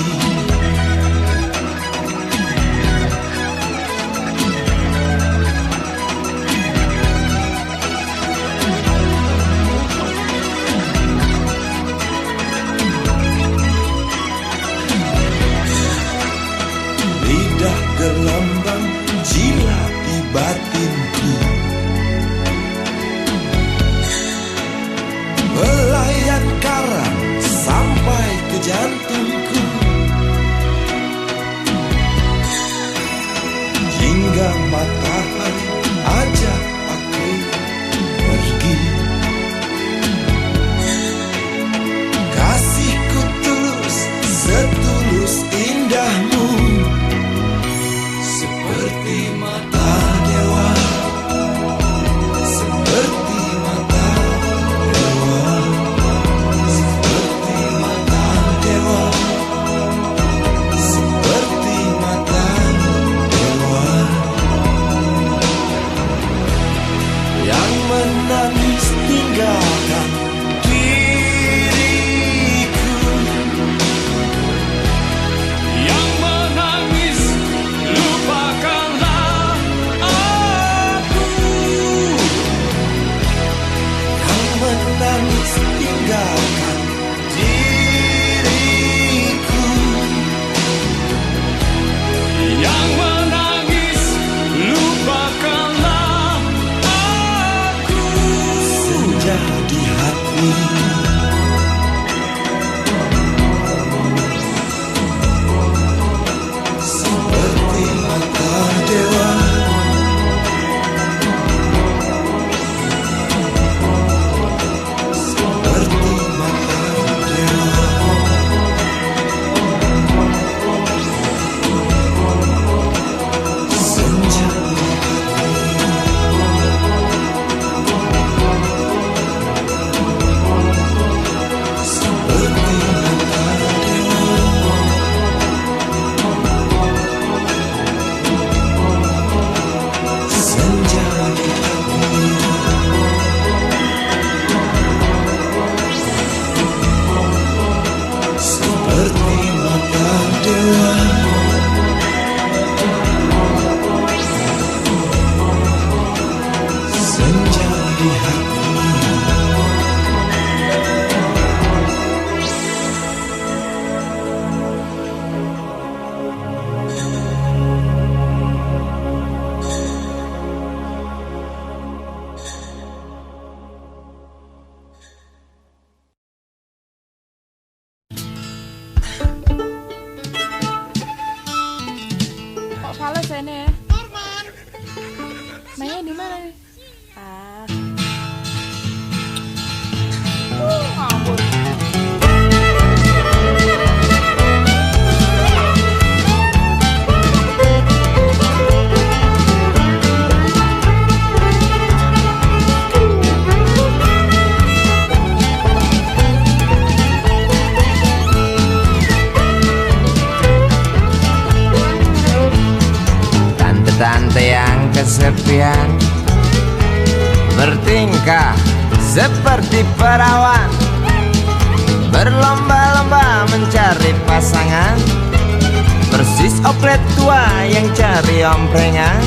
Lidah gelambang jilati batinku, melayang karang sampai ke jantungku, hingga matahari ajak aku pergi. Kasihku tulus, setulus indahmu, seperti mata dewa, seperti mata dewa, seperti mata dewa, seperti mata dewa, yang menangis tinggalkan diriku, Yang menangis lupakanlah aku, yang menangis tinggalkan diriku, yang menangis lupakanlah aku. senja di hati. Seperti mata dewa, seperti mata dewa, senja di hati. Seperti mata dewa, senja di hati. Seperti mata dewa, senja di hati. Kok fales ini? Mainnya di mana nih? Ah. Ngawur. seperti perawan berlomba-lomba mencari pasangan, persis oplet tua yang cari omprengan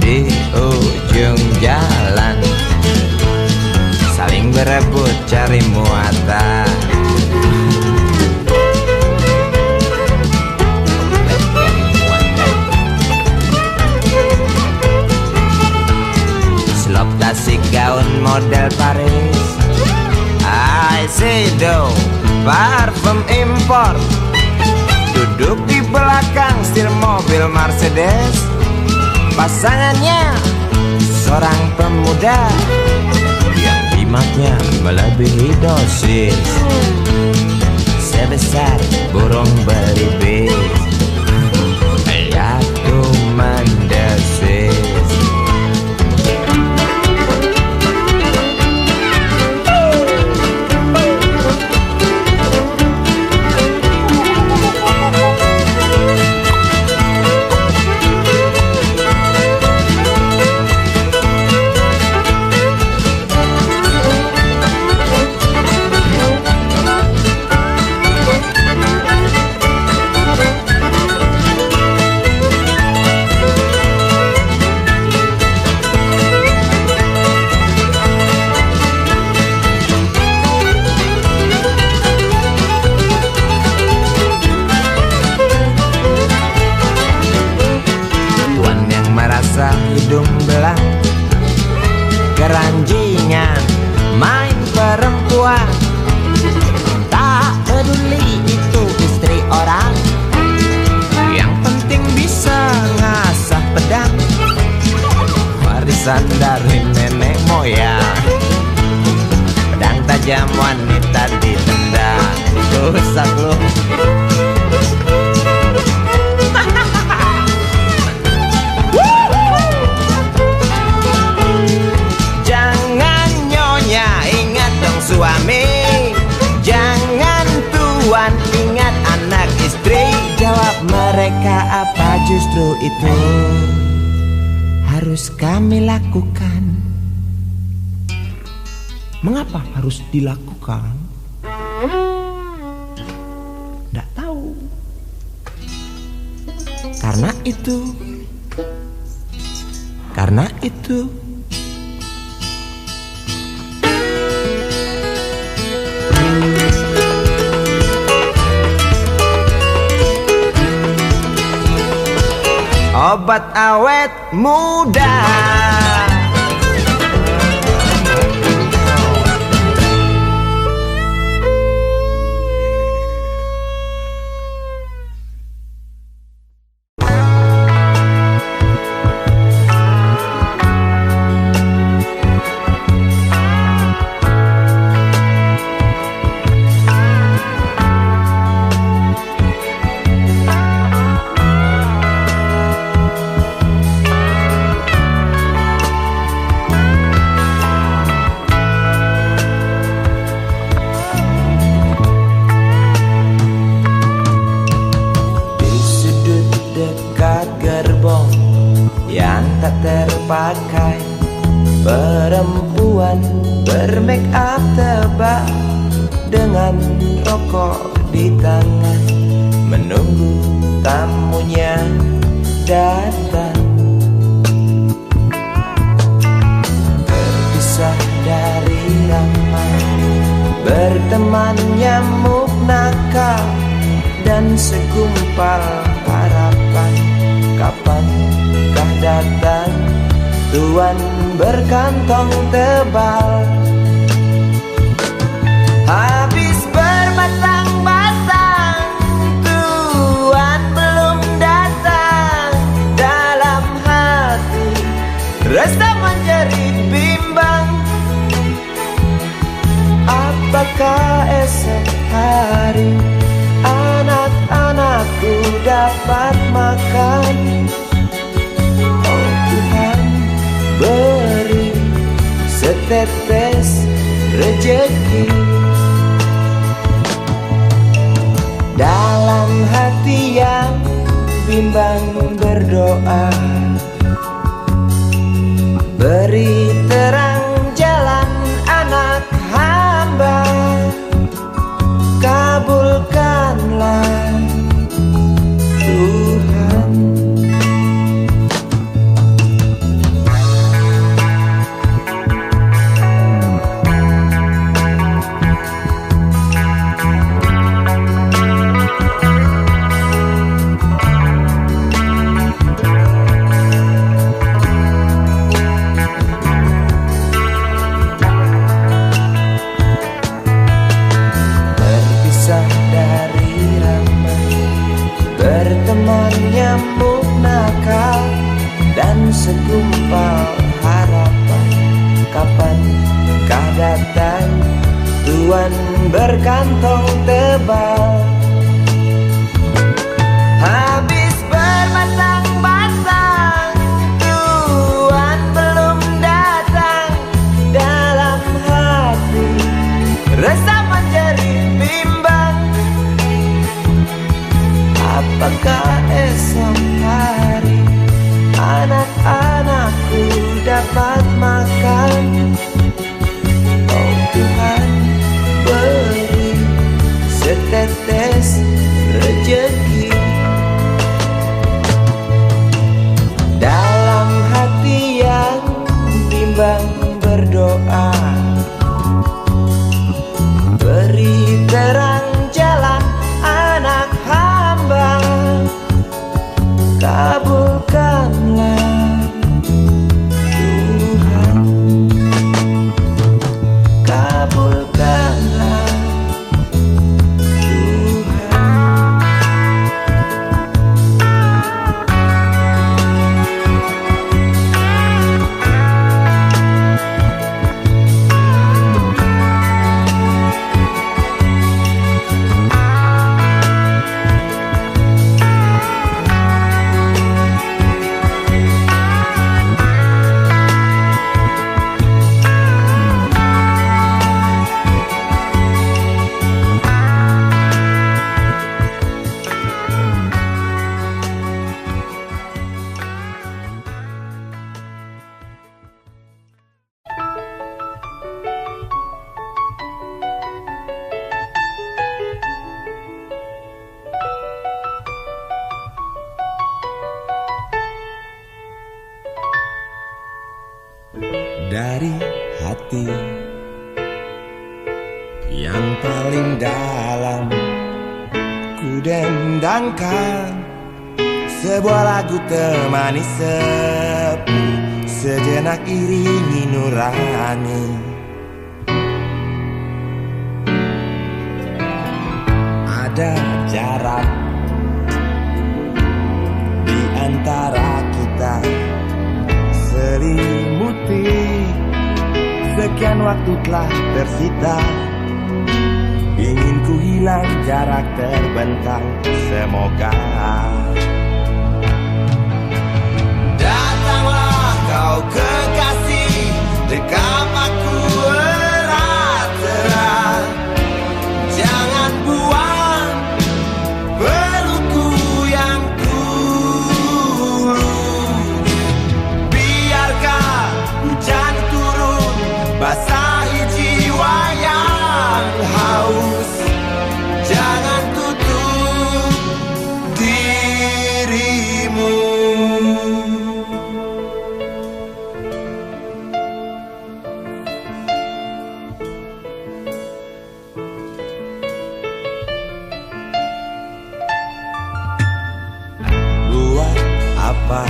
di ujung jalan, saling berebut cari muatan. Selop tasik gaun model Paris, Shiseido parfum impor, duduk di belakang setir mobil Mercedes. Pasangannya seorang pemuda yang jimatnya melebihi dosis, sebesar burung belibis. Aku mendesis. Hidung belang, keranjingan, main perempuan, tak peduli itu istri orang, yang penting bisa ngasah pedang, warisan dari nenek moyang. Pedang tajam wanita ditendang, rusak lu. Suami, jangan tuan, ingat anak istri. Jawab mereka, apa justru itu harus kami lakukan? Mengapa harus dilakukan? Nggak tahu. Karena itu obat awet muda. Tak terpakai, perempuan bermake up tebal dengan rokok di tangan, menunggu tamunya datang. Terpisah dari ramai, berteman nyamuk nakal dan segumpal harapan. Kapankah datang tuan berkantong tebal? Habis berbatang-batang, tuan belum datang. Dalam hati rasa menjerit bimbang, apakah esok hari anak-anakku dapat makan? Oh Tuhan, beri setetes rejeki. Dalam hati yang bimbang berdoa, beri terang jalan datang, tuan berkantong tebal. Habis berbatang-batang, tuan belum datang. Dalam hati resah menjadi bimbang, apakah esok hari anak-anakku dapat makan? Oh Tuhan, beri setetes rezeki. Dalam hati yang bimbang berdoa, beri terang jalan anak hamba. Kabulkanlah Tuhan, kabulkanlah Tuhan. Dari hati yang paling dalam, ku dendangkan sebuah lagu temani sepi, sejenak iringi nurani. Ada jarak di antara kita, selimuti sekian waktu telah tersita. Ingin ku hilang, jarak terbentang, semoga datanglah kau kekasih, dekap aku erat-erat. Jangan buang pelukku yang tulus, biarkan hujan turun basahi jiwa yang haus. Jangan tutup dirimu. Buat apa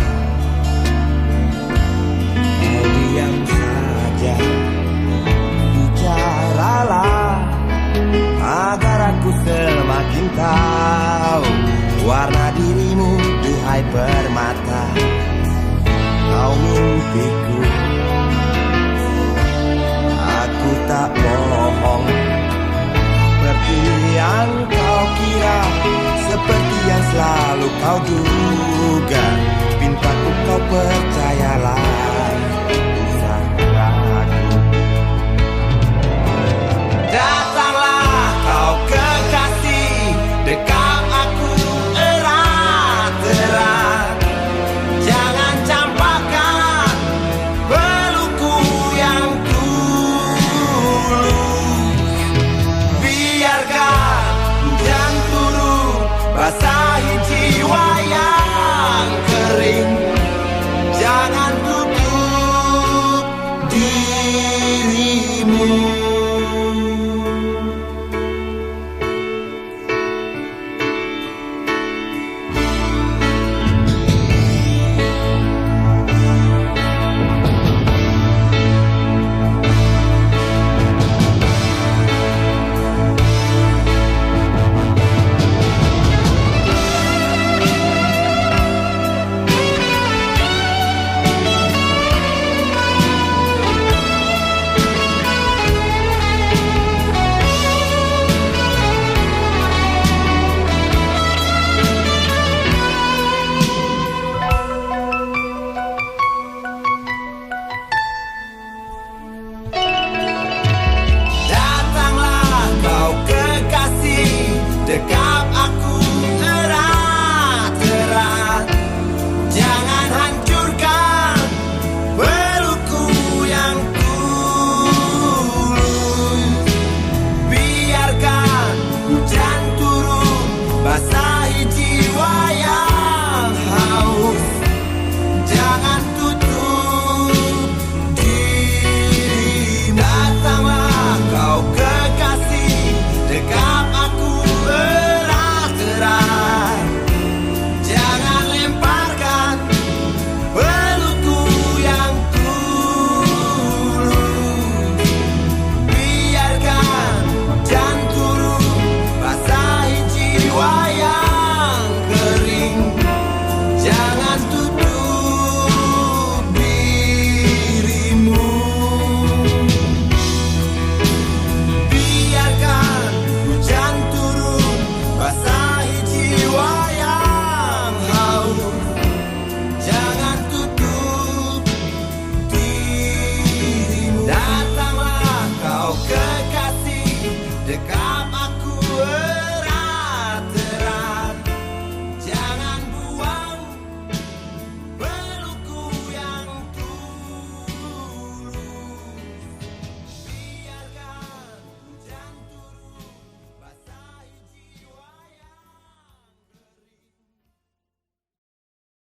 kau diam saja? Bicaralah agar aku semakin tahu warna dirimu, duhai permata. Kau mimpiku